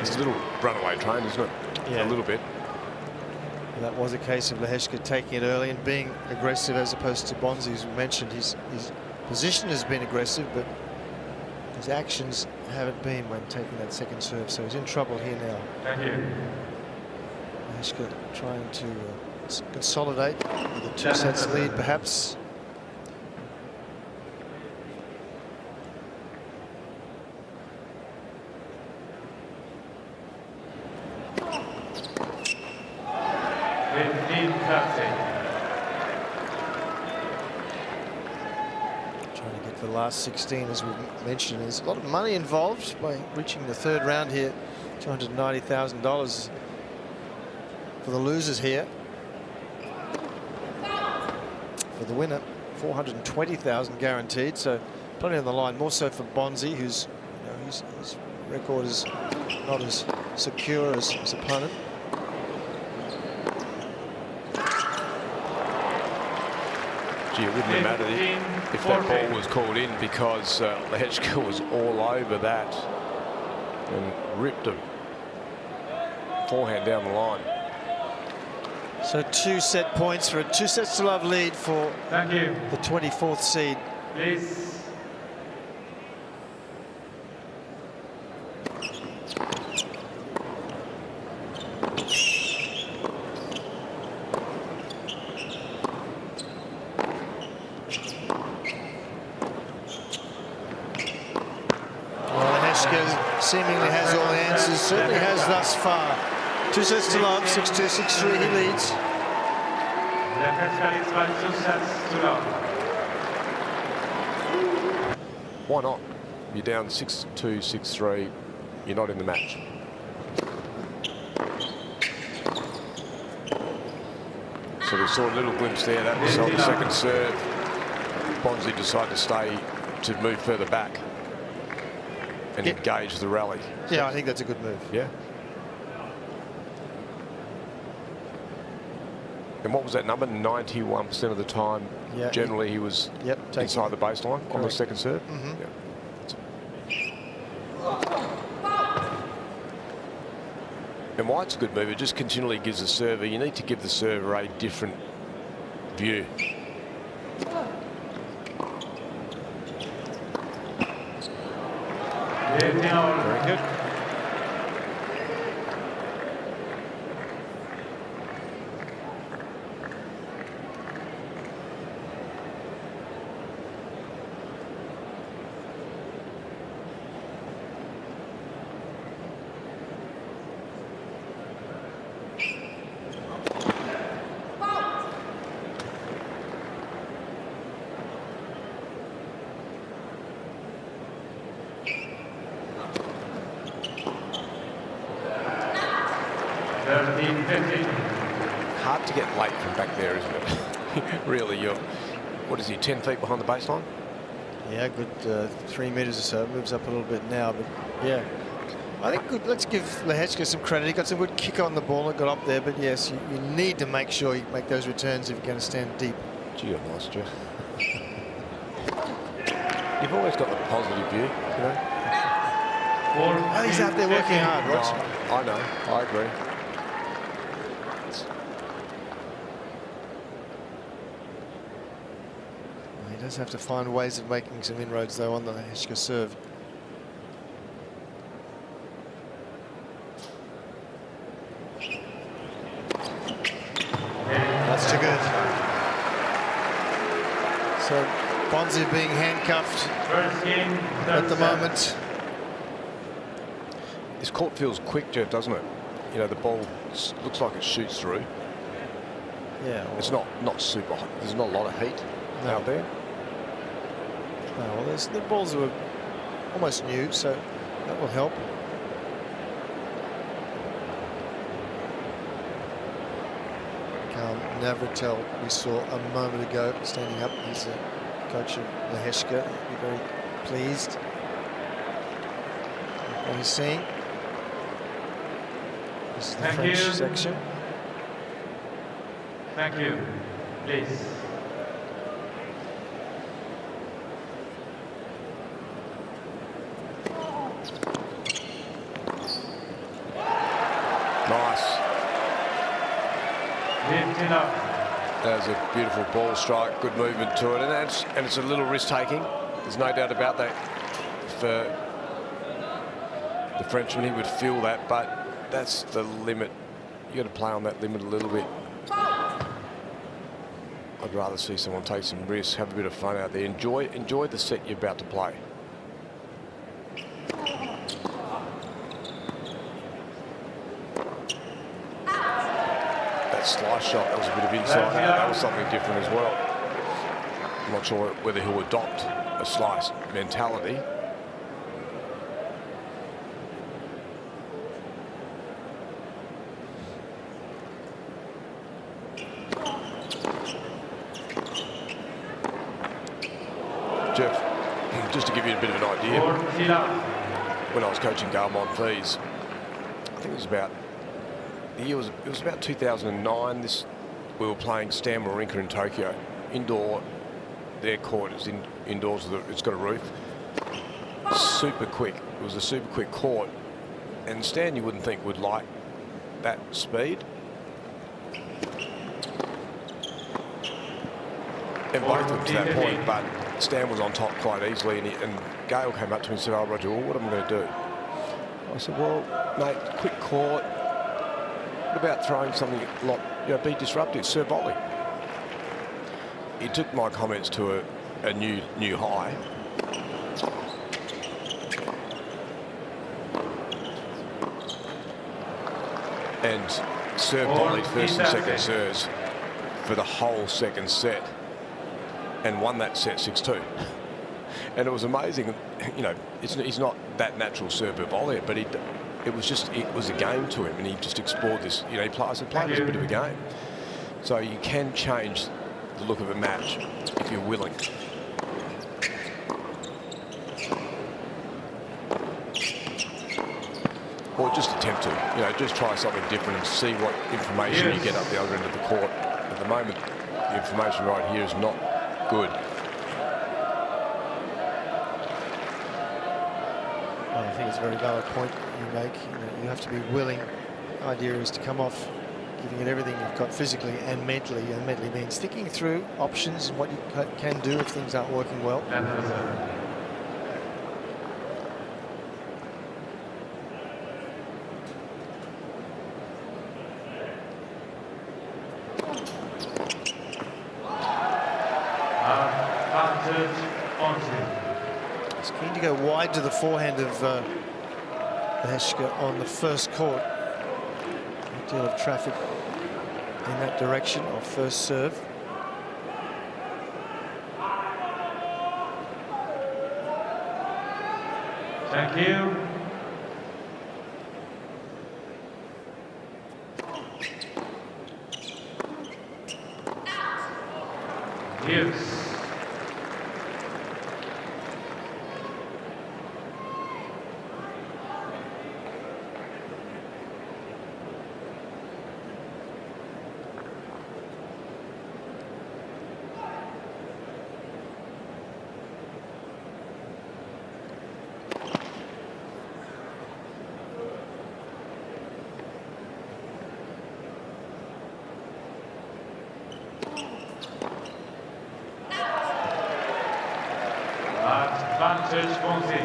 It's a little runaway train, isn't it? Yeah. A little bit. And that was a case of Lehecka taking it early and being aggressive as opposed to Bonzi, as we mentioned. His position has been aggressive, but his actions haven't been when taking that second serve. So he's in trouble here now. Thank you. Lehecka trying to consolidate with a 2 sets lead, perhaps. Trying to get to the last 16, as we've mentioned. There's a lot of money involved by reaching the third round here. $290,000 for the losers here. For the winner, $420,000 guaranteed. So plenty on the line. More so for Bonzi, who's, you know, his record is not as secure as his opponent. Gee, it wouldn't have mattered if that ball was called in, because Lehecka was all over that and ripped a forehand down the line. So 2 set points for a 2 sets to love lead for the 24th seed. Please. Seemingly has all the answers, certainly has thus far. 2 sets to love, 6-2, 6-3, he leads. Lehecka leads by 2 sets to love. Why not? You're down 6-2, 6-3. You're not in the match. So we saw a little glimpse there. That was on the second serve. Bonzi decided to move further back and engage the rally. Yeah, I think that's a good move. Yeah. And what was that number? 91% of the time, yeah, generally he was inside the baseline on the second serve. Yeah. And why it's a good move, it just continually gives the server, you need to give the server a different view. Very good. Hard to get late from back there, isn't it? Really, you're, what is he, 10 feet behind the baseline? Yeah, good 3 meters or so. Moves up a little bit now, but yeah. I think good. Let's give Lehecka some credit. He got some good kick on the ball and got up there, but yes, you need to make sure you make those returns if you're going to stand deep. Gee, you're nice, Jeff. You've always got the positive view, you know? Oh, he's out there working hard, Rod. No, I know, I agree. He does have to find ways of making some inroads, though, on the Lehecka serve. That's too good. So Bonzi being handcuffed at the moment. This court feels quick, Jeff, doesn't it? You know, the ball looks like it shoots through. Yeah. It's not super hot. There's not a lot of heat out there. No, well, the balls were almost new, so that will help. Navratil, we saw a moment ago, standing up. He's the coach of Lehecka. He'll be very pleased with what he's seeing. This is the French section. Thank you. Please. That was a beautiful ball strike, good movement to it, and it's a little risk taking. There's no doubt about that. For the Frenchman, he would feel that, but that's the limit. You got to play on that limit a little bit. I'd rather see someone take some risks, have a bit of fun out there, enjoy the set you're about to play. That slice shot, that was a bit of inside out. That was something different as well. I'm not sure whether he'll adopt a slice mentality. Jeff, just to give you a bit of an idea, when I was coaching Garmon Fees, I think it was about the year it was about 2009. We were playing Stan Wawrinka in Tokyo, indoor. Their court is indoors. It's got a roof. Super quick. It was a super quick court, and Stan you wouldn't think would like that speed. And both of them to that point, but Stan was on top quite easily, and Gail came up to me and said, "Oh, Roger, well, what am I going to do?" I said, "Well, mate, quick court. What about throwing something a lot, be disruptive, serve volley?" He took my comments to a new high. And serve volleyed first and second serves for the whole second set, and won that set 6-2. And it was amazing. He's not that natural server volleyer, but it was a game to him, and he just explored this. He plays a bit of a game. So you can change the look of a match if you're willing. Or just attempt to, just try something different and see what information you get up the other end of the court. At the moment, the information right here is not good. Well, I think it's a very valid point you make. You have to be willing. The idea is to come off giving it everything you've got physically and mentally. And mentally means thinking through options and what you can do if things aren't working well. It's keen to go wide to the forehand of Lehecka on the first court. A deal of traffic in that direction of first serve. Thank you. Yes. Advantage Bonzi.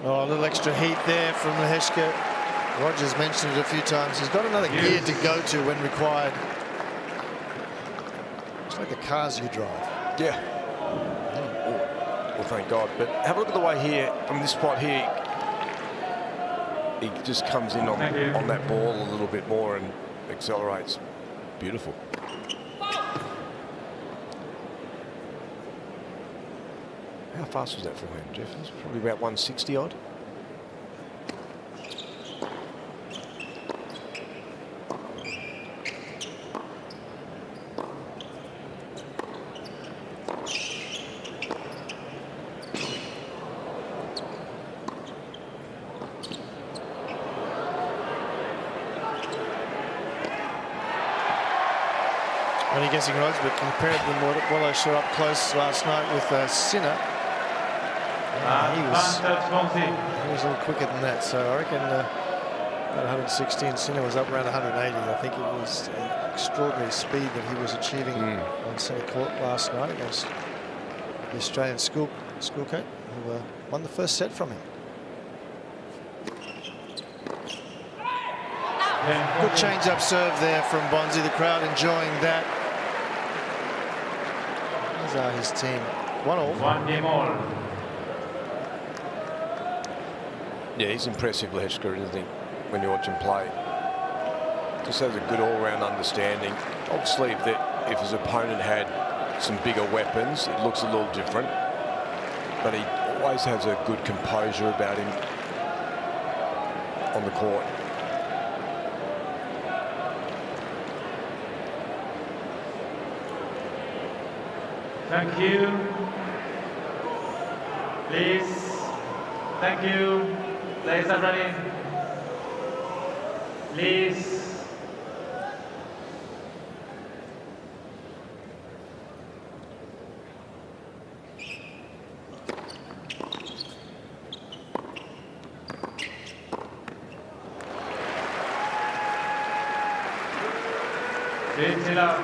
Oh, a little extra heat there from Lehecka. Roger's mentioned it a few times. He's got another gear to go to when required. It's like the cars you drive. Yeah. Oh, well, thank God. But have a look at the way here, from this spot here, he just comes in on that ball a little bit more and accelerates. Beautiful. How fast was that for him, Jeff? It was probably about 160 odd. Only guessing rods, but compared to what I saw up close last night with Sinner, he was a little quicker than that. So I reckon about 160, and Sinner was up around 180. I think it was extraordinary speed that he was achieving on centre court last night against the Australian schoolcoat, who won the first set from him. Good change-up serve there from Bonzi. The crowd enjoying that. These are his team. 1-1. 1 game all. Yeah, he's impressive, Lehecka, isn't he? When you watch him play, just has a good all-round understanding. Obviously, if his opponent had some bigger weapons, it looks a little different. But he always has a good composure about him on the court. Thank you. Please. Thank you. Players are running. Please. Chill out.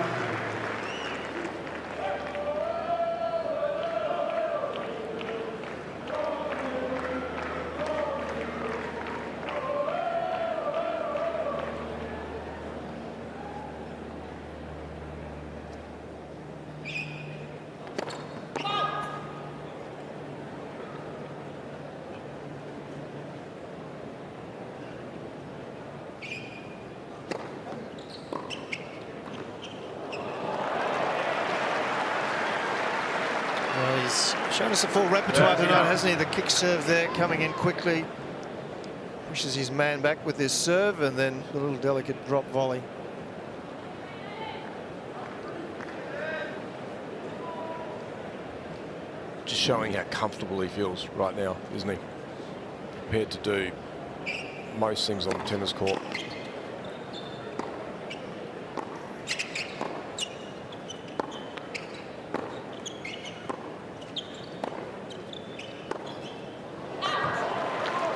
He's shown us a full repertoire tonight, hasn't he? The kick serve there coming in quickly. Pushes his man back with his serve, and then the little delicate drop volley. Just showing how comfortable he feels right now, isn't he? Prepared to do most things on the tennis court.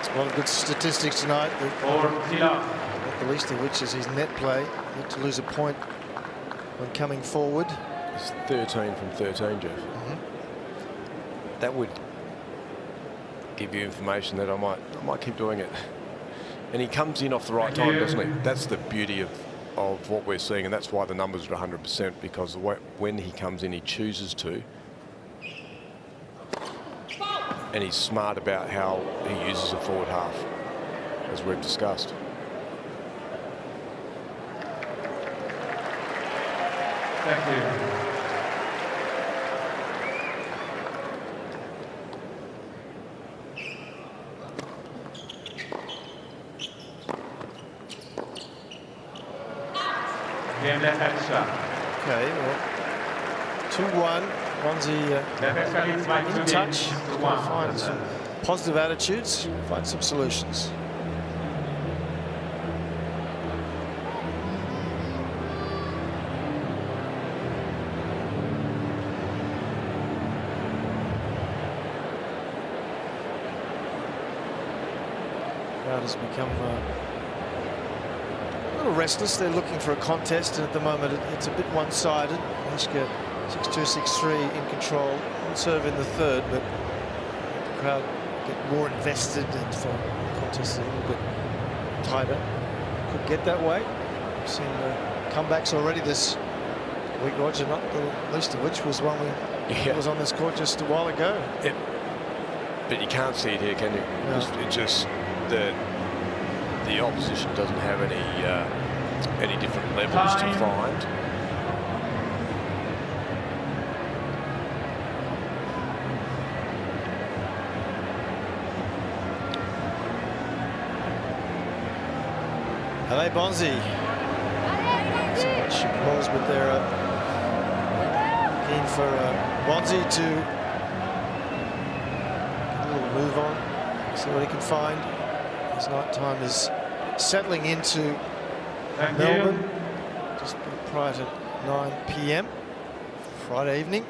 A lot of good statistics tonight, not the least of which is his net play. Not to lose a point when coming forward. It's 13 from 13, Jeff. That would give you information that I might keep doing it. And he comes in off the right time, doesn't he? That's the beauty of what we're seeing, and that's why the numbers are 100%, because when he comes in, he chooses to. And he's smart about how he uses a forward half, as we've discussed. Thank you. Game left extra. Okay, well, 2-1. Bonzi in touch. Find some positive attitudes, find some solutions. Crowd has become a little restless. They're looking for a contest, and at the moment it's a bit one-sided. 6-2, 6-3 in control. On serve in the third, but the crowd get more invested, and for the contest a little bit tighter. Could get that way. We've seen comebacks already this week, Roger, not the least of which was one was on this court just a while ago. Yep. But you can't see it here, can you? No. It just the opposition doesn't have any different levels to find. Hello, Bonzi. So much applause, but they're keen for Bonzi to a little move on, see what he can find. His night time is settling into Melbourne, just prior to 9 p.m. Friday evening.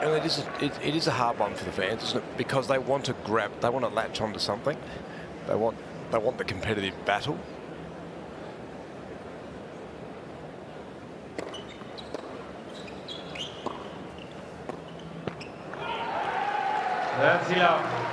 And it is a hard one for the fans, isn't it? Because they want to grab, they want to latch onto something. They want the competitive battle. That's enough.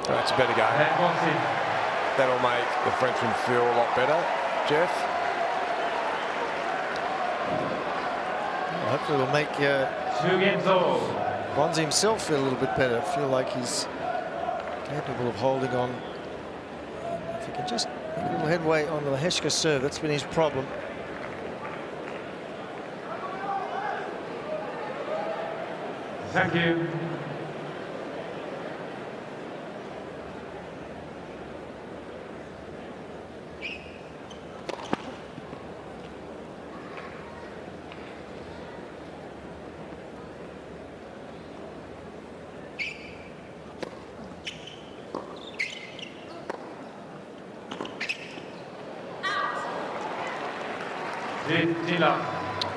That's a better go. That'll make the Frenchman feel a lot better, Jeff. Hopefully it'll make 2 games old. Bonzi himself feel a little bit better. Feel like he's capable of holding on. If he can just make a little headway on the Lehecka serve, that's been his problem. Thank you.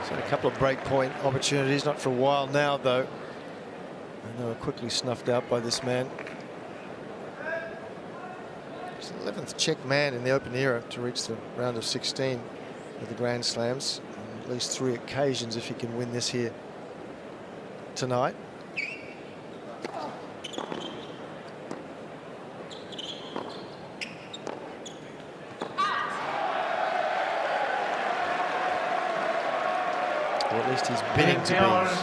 So a couple of break point opportunities, not for a while now though. And they were quickly snuffed out by this man. He's the 11th Czech man in the Open era to reach the round of 16 of the Grand Slams. On at least 3 occasions if he can win this here tonight. Or at least he's bidding to be.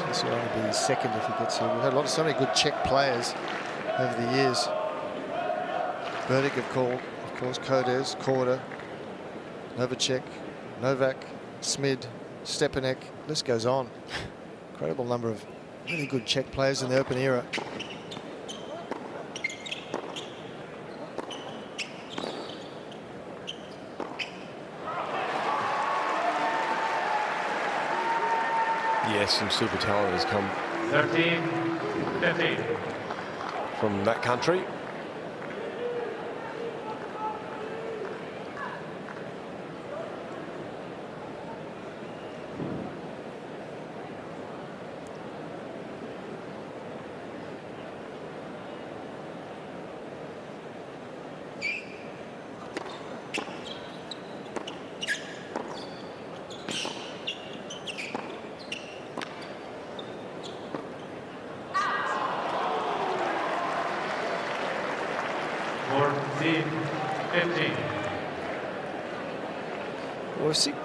This will only be his second if he gets here. We've had so many good Czech players over the years. Burdick, of course, Kodes, Korda, Novacek, Novak, Smid, Stepanek. List goes on. Incredible number of really good Czech players in the Open era. Yes, some super talent has come 13-15 from that country.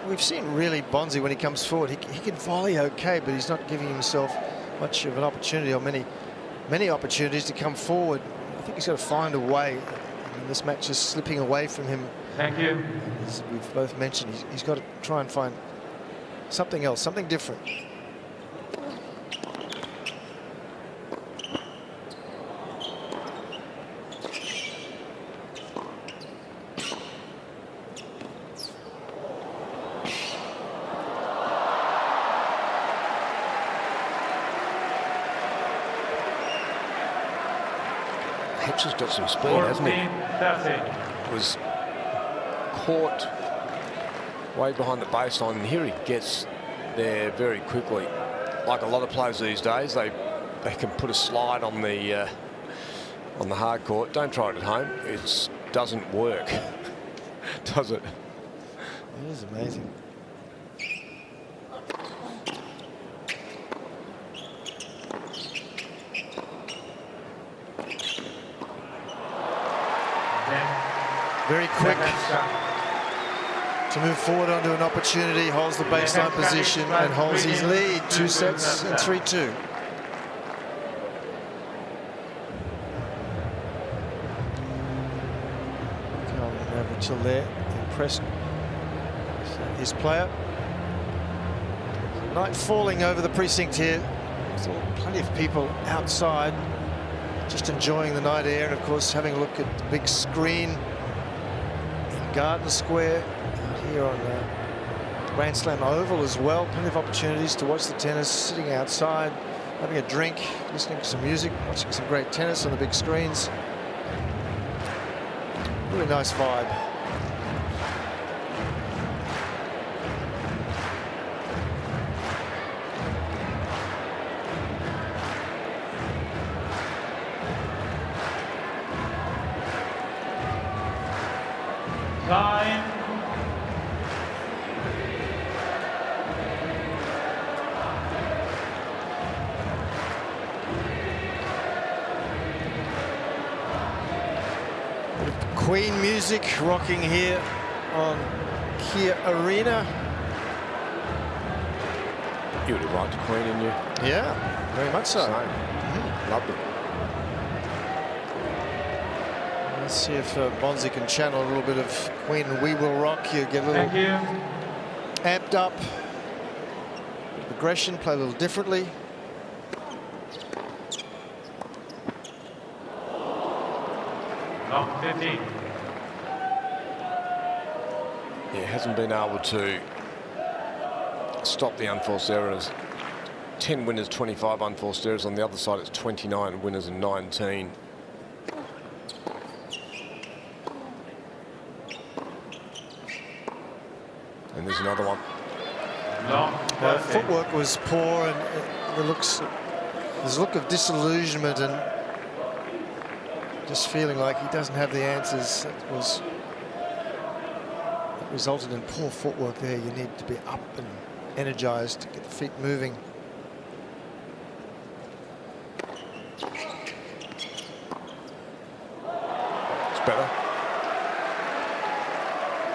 We've seen really Bonzi when he comes forward. He can volley okay, but he's not giving himself much of an opportunity or many opportunities to come forward. I think he's got to find a way. And this match is slipping away from him. Thank you. As we've both mentioned, he's got to try and find something else, something different. Has got some speed, hasn't he? Was caught way behind the baseline, and here he gets there very quickly. Like a lot of players these days, they can put a slide on the hard court. Don't try it at home; it doesn't work, does it? It is amazing. Very quick to move forward onto an opportunity, holds the baseline position and holds his lead. 2 sets and 3-2. Over till there, impressed his player. Night falling over the precinct here. There's plenty of people outside just enjoying the night air, and of course having a look at the big screen in Garden Square here on Grand Slam Oval as well. Plenty of opportunities to watch the tennis, sitting outside, having a drink, listening to some music, watching some great tennis on the big screens. Really nice vibe. Cain. Queen music rocking here on Kia Arena. You would have liked Queen in you. Yeah, very much so. Loved it. Let's see if Bonzi can channel a little bit of Queen and We Will Rock You. Get a little amped up. Aggression, play a little differently. Knock 15. Yeah, hasn't been able to stop the unforced errors. 10 winners, 25 unforced errors. On the other side, it's 29 winners and 19. And there's another one. Footwork was poor, and there's a look of disillusionment and just feeling like he doesn't have the answers. That resulted in poor footwork there. You need to be up and energized to get the feet moving. It's better.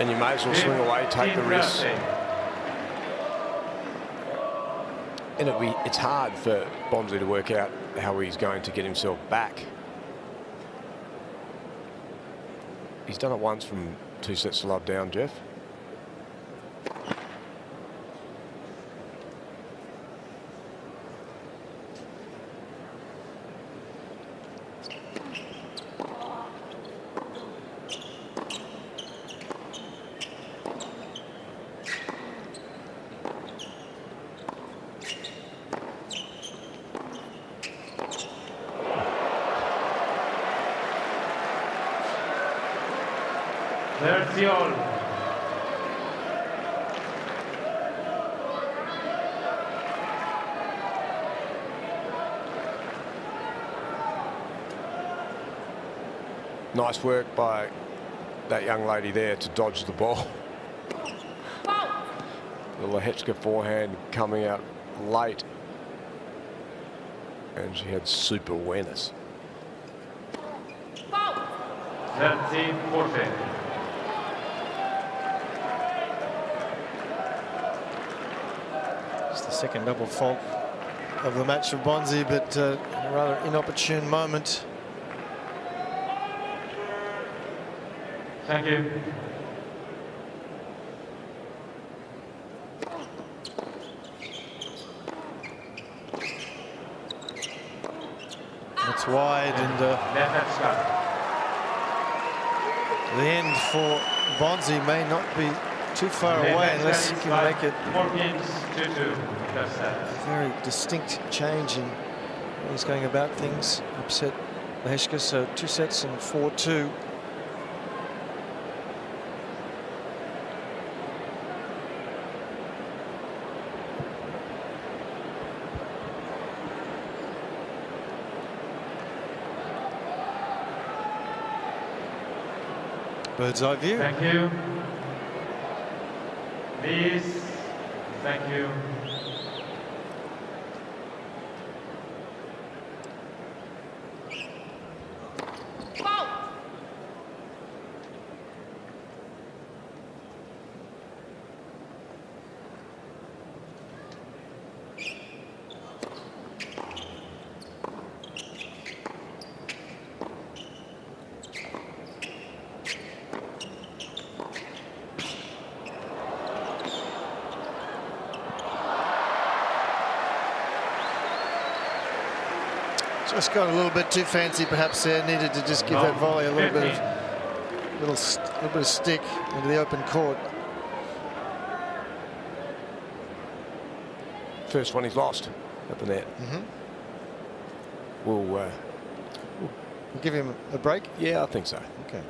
And you may as well swing away, take the risk. And it's hard for Bonzi to work out how he's going to get himself back. He's done it once from 2 sets to love down, Jeff. There's all. Nice work by that young lady there to dodge the ball. The Lehecka forehand coming out late. And she had super awareness. 13-14. It's the second double fault of the match for Bonzi, but a rather inopportune moment. Thank you. It's wide, and the end for Bonzi may not be too far away unless he can make it a very distinct change in how he's going about things. Upset Lehecka, so 2 sets and 4-2. Bird's eye view. Thank you. Please. Thank you. Just got a little bit too fancy, perhaps there. Needed to just give that volley a little bit of stick into the open court. First one he's lost at the net. We'll give him a break. Yeah, I think so. Okay.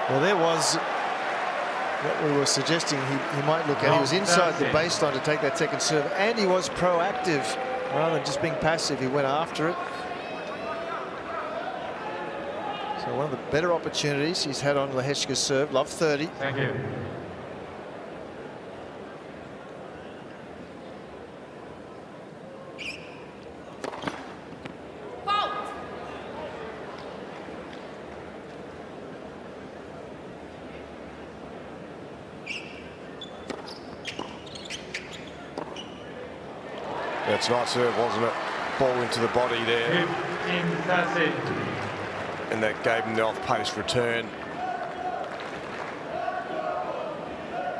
Well, there was what we were suggesting he might look at. He was inside the baseline to take that second serve, and he was proactive rather than just being passive. He went after it. So one of the better opportunities he's had on Lehecka's serve. Love 30. Thank you. That's a nice serve, wasn't it? Ball into the body there. 15-30. And that gave him the off-pace return.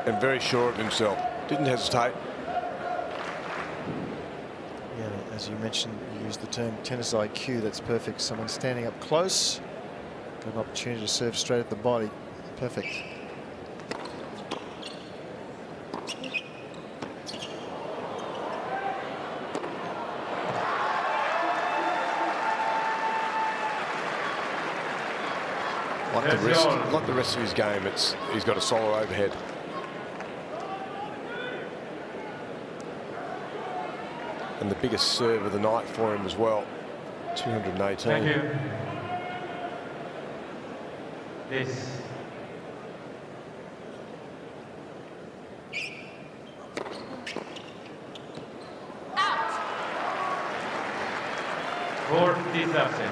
And very sure of himself. Didn't hesitate. Yeah, as you mentioned, you used the term tennis IQ. That's perfect. Someone standing up close, got an opportunity to serve straight at the body. Perfect. Like the rest of his game, he's got a solo overhead. And the biggest serve of the night for him as well, 218. Thank you. This. Out. 40,000.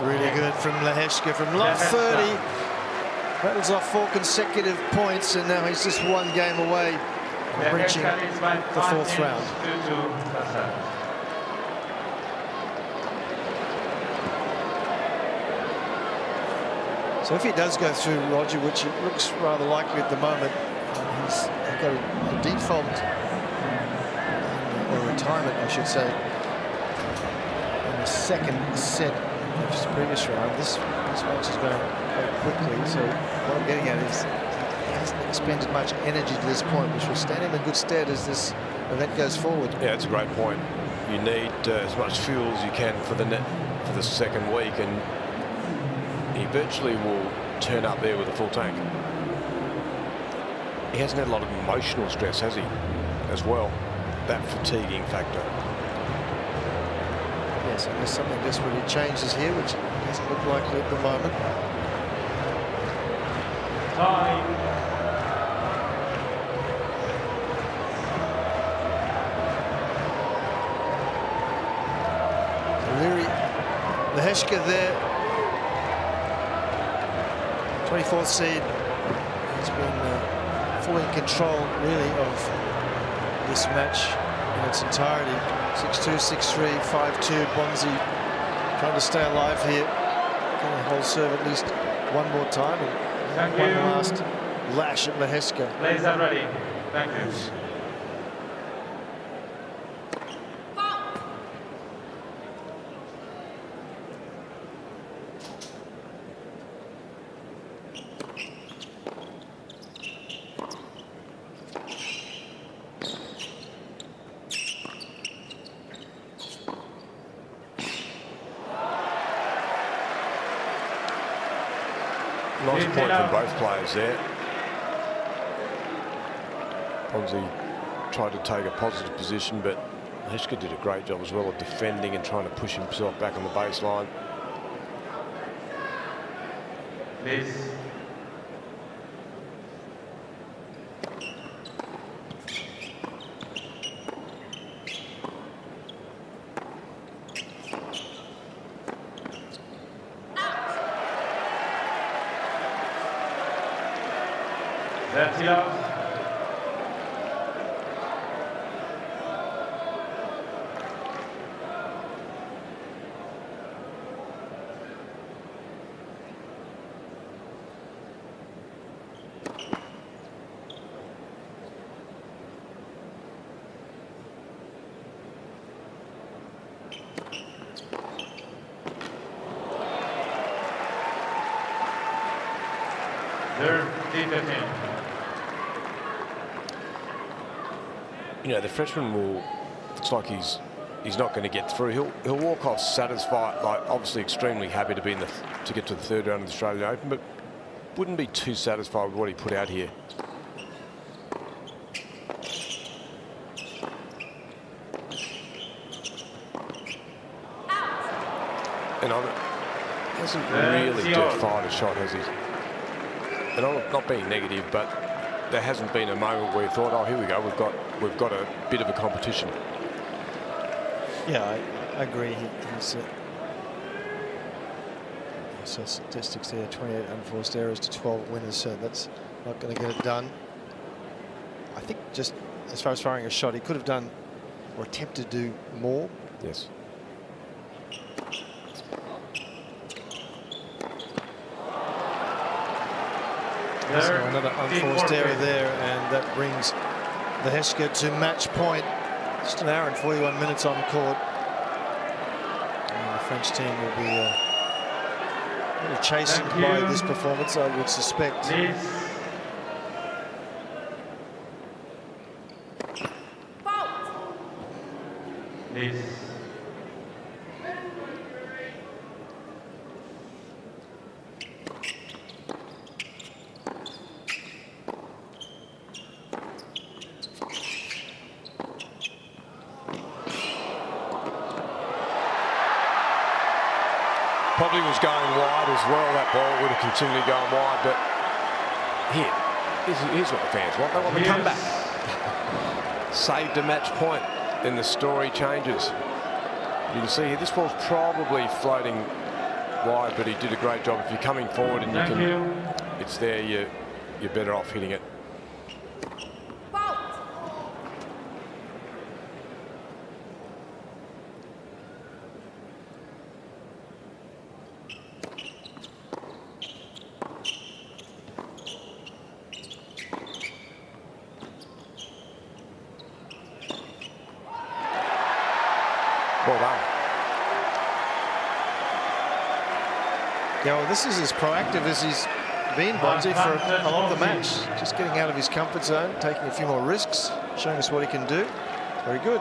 Really good from Lehecka from love 30. Rattles off 4 consecutive points, and now he's just 1 game away from reaching the 4th round. So if he does go through, Roger, which it looks rather likely at the moment, he's got a default or retirement, I should say, in the second set of his previous round. This match is going quite quickly, so what I'm getting at is he hasn't expended much energy to this point, which will stand him in good stead as this event goes forward. Yeah, it's a great point. You need as much fuel as you can for the second week, and he virtually will turn up there with a full tank. He hasn't had a lot of emotional stress, has he, as well? That fatiguing factor. Yes, unless something desperately changes here, which doesn't look likely at the moment. Time. Lehecka there, 24th seed, has been fully in control really of this match. in its entirety. 6-2, 6-3, 5-2. Bonzi trying to stay alive here. Going to hold serve at least one more time. And one last lash at Lehecka. Players are ready. Thank you. Nice point from both players there. Bonzi tried to take a positive position, but Lehecka did a great job as well of defending and trying to push himself back on the baseline. Please. That's enough. They're defending. You know, the freshman will, it's like he's not going to get through. He'll walk off satisfied, like obviously extremely happy to be in to get to the third round of the Australian Open, but wouldn't be too satisfied with what he put out here. And he hasn't really fired a shot, has he? And I'm not being negative, but there hasn't been a moment where you thought, oh, here we go, we've got a bit of a competition. Yeah, I agree. He's so statistics there: 28 unforced errors to 12 winners. So that's not going to get it done. I think just as far as firing a shot, he could have done or attempted to do more. Yes. So another unforced error there, and that brings Lehecka to match point. Just an hour and 41 minutes on court. And the French team will be a little chastened by this performance, I would suspect. Please. Probably was going wide as well. That ball would have continued going wide, but here's what the fans want. They want the comeback. Saved a match point, then the story changes. You can see here, this ball's probably floating wide, but he did a great job. If you're coming forward and it's there, you're better off hitting it. Well done. Yeah, well, this is as proactive as he's been, Bonzi, for a lot of the match. Just getting out of his comfort zone, taking a few more risks, showing us what he can do. Very good.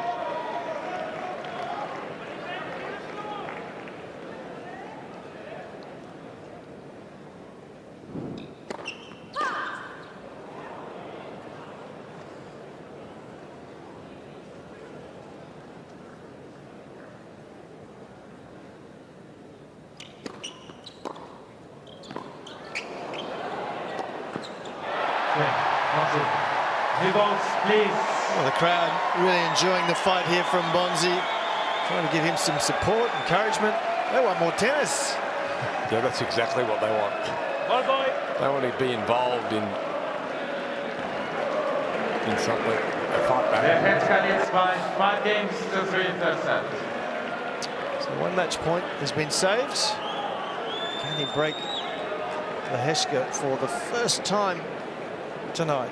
Well, the crowd really enjoying the fight here from Bonzi, trying to give him some support, encouragement. They want more tennis. Yeah, that's exactly what they want. They want to be involved in something. a fight back. Lehecka leads by 5 games to 3 first set. So one match point has been saved. Can he break Lehecka for the first time tonight?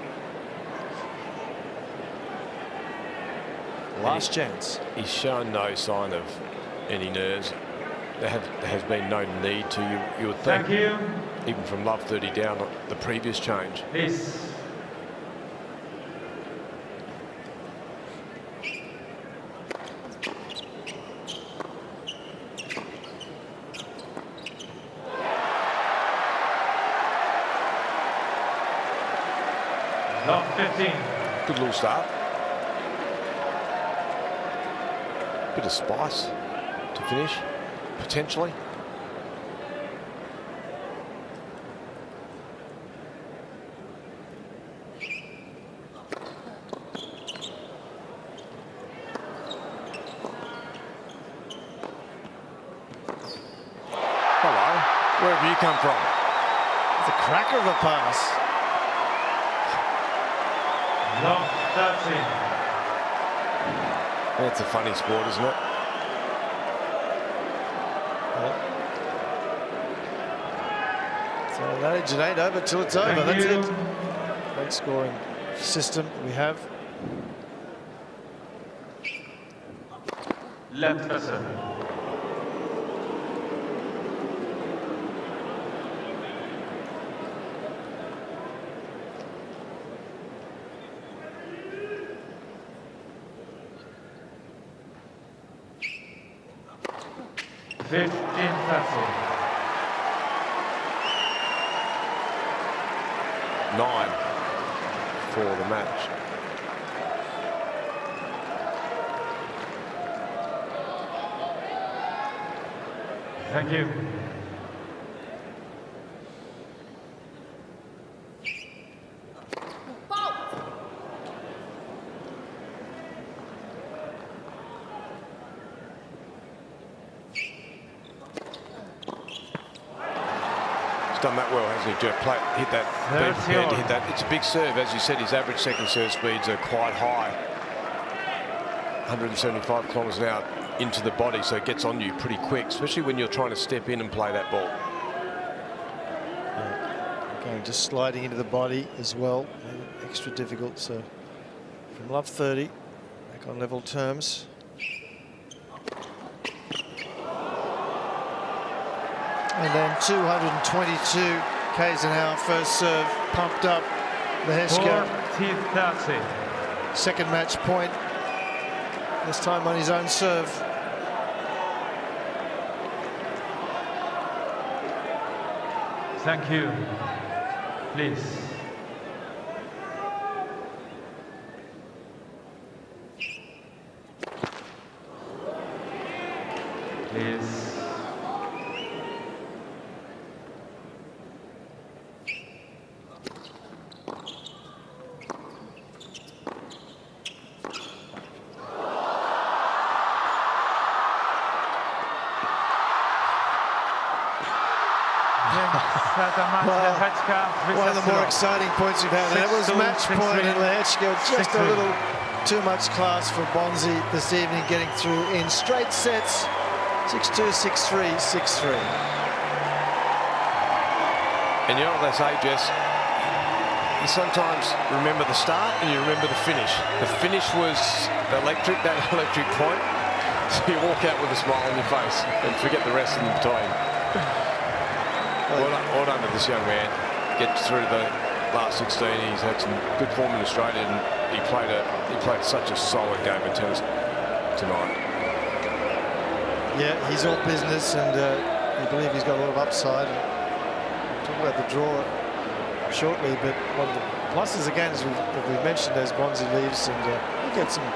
Last chance. He's shown no sign of any nerves. There has been no need to. You would think. Thank you. Even from love 30 down the previous change. Please. Love 15. Good little start. Bit of spice to finish, potentially. Hello, where have you come from? It's a cracker of a pass. Love 13. It's a funny sport, isn't it? So that it ain't over till it's over. Thank That's you. it. Great scoring system we have. Left vessel. Fifth in vessel. 9 for the match. Thank you. He's done that well, hasn't he? Jeff? Hit that, been prepared to hit that. It's a big serve, as you said. His average second serve speeds are quite high, 175 kilometres an hour into the body, so it gets on you pretty quick, especially when you're trying to step in and play that ball. Yeah. Again, just sliding into the body as well, extra difficult. So from love 30, back on level terms. And then 222 k's an hour, first serve, pumped up. Lehecka, 40-30. second match point, this time on his own serve. Thank you. Please. Please. One of the more exciting points we've had. And it was match point, and Lehecka just a little too much class for Bonzi this evening, getting through in straight sets. 6-2, 6-3, 6-3. And you know what they say, Jess? You sometimes remember the start and you remember the finish. The finish was electric, that electric point. So you walk out with a smile on your face and forget the rest in between. Well done to this young man. Gets through the last 16. He's had some good form in Australia, and he played such a solid game of tennis tonight. Yeah, he's all business, and we believe he's got a lot of upside. We'll talk about the draw shortly, but one of the pluses again, as we've mentioned, as Bonzi leaves, and he'll get some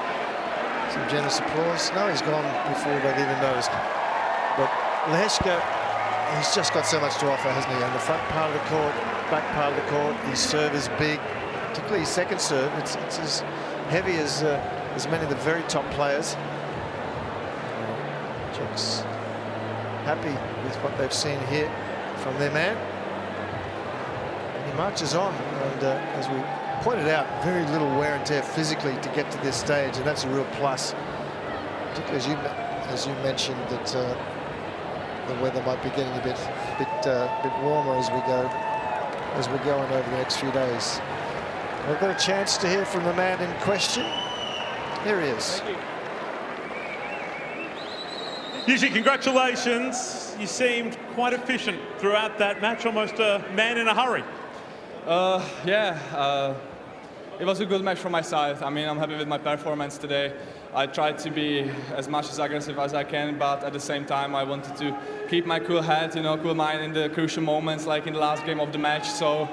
generous applause. No, he's gone before they've even noticed. But Lehecka, he's just got so much to offer, hasn't he? On the front part of the court, back part of the court, his serve is big, particularly his second serve. It's as heavy as many of the very top players. Jack's happy with what they've seen here from their man. And he marches on, and as we pointed out, very little wear and tear physically to get to this stage, and that's a real plus. Particularly as you mentioned that the weather might be getting a bit warmer as we go on over the next few days. We've got a chance to hear from the man in question. Here he is. Jiri, congratulations. You seemed quite efficient throughout that match, almost a man in a hurry. It was a good match from my side. I mean, I'm happy with my performance today. I tried to be as much as aggressive as I can, but at the same time, I wanted to keep my cool head, cool mind in the crucial moments, like in the last game of the match. So,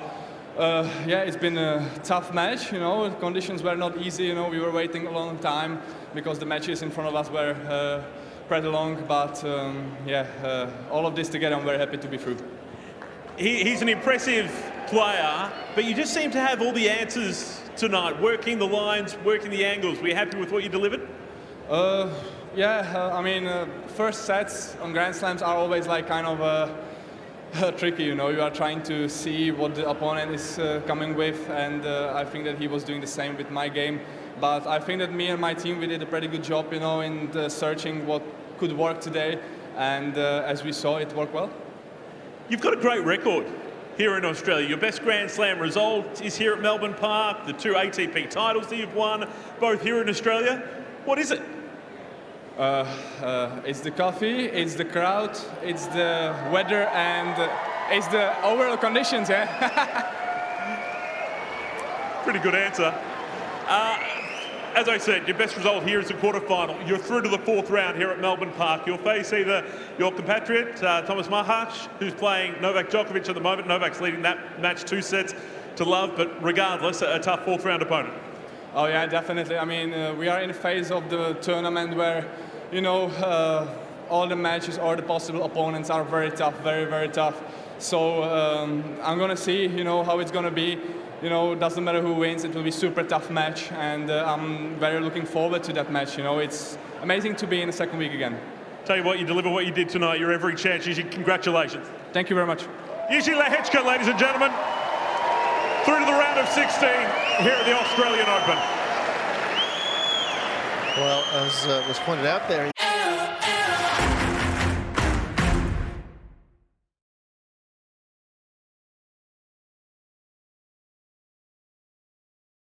it's been a tough match. The conditions were not easy. We were waiting a long time because the matches in front of us were pretty long. But all of this together, I'm very happy to be through. He's an impressive player, but you just seem to have all the answers tonight, working the lines, working the angles. Were you happy with what you delivered? First sets on Grand Slams are always like kind of tricky, You are trying to see what the opponent is coming with, and I think that he was doing the same with my game. But I think that me and my team, we did a pretty good job, in searching what could work today, and as we saw, it worked well. You've got a great record here in Australia. Your best Grand Slam result is here at Melbourne Park, the 2 ATP titles that you've won, both here in Australia. What is it? It's the coffee, it's the crowd, it's the weather, and it's the overall conditions, Pretty good answer. As I said, your best result here is the quarterfinal. You're through to the 4th round here at Melbourne Park. You'll face either your compatriot, Thomas Mahac, who's playing Novak Djokovic at the moment. Novak's leading that match 2 sets to love, but regardless, a tough 4th round opponent. Oh yeah, definitely. I mean, we are in a phase of the tournament where, all the matches or the possible opponents are very tough, very, very tough. So I'm going to see, how it's going to be. Doesn't matter who wins, it will be a super tough match, and I'm very looking forward to that match. It's amazing to be in the second week again. Tell you what, you deliver what you did tonight. You're every chance. Jiri, congratulations. Thank you very much. Jiri Lehecka, ladies and gentlemen, through to the round of 16 here at the Australian Open. Well, as was pointed out there,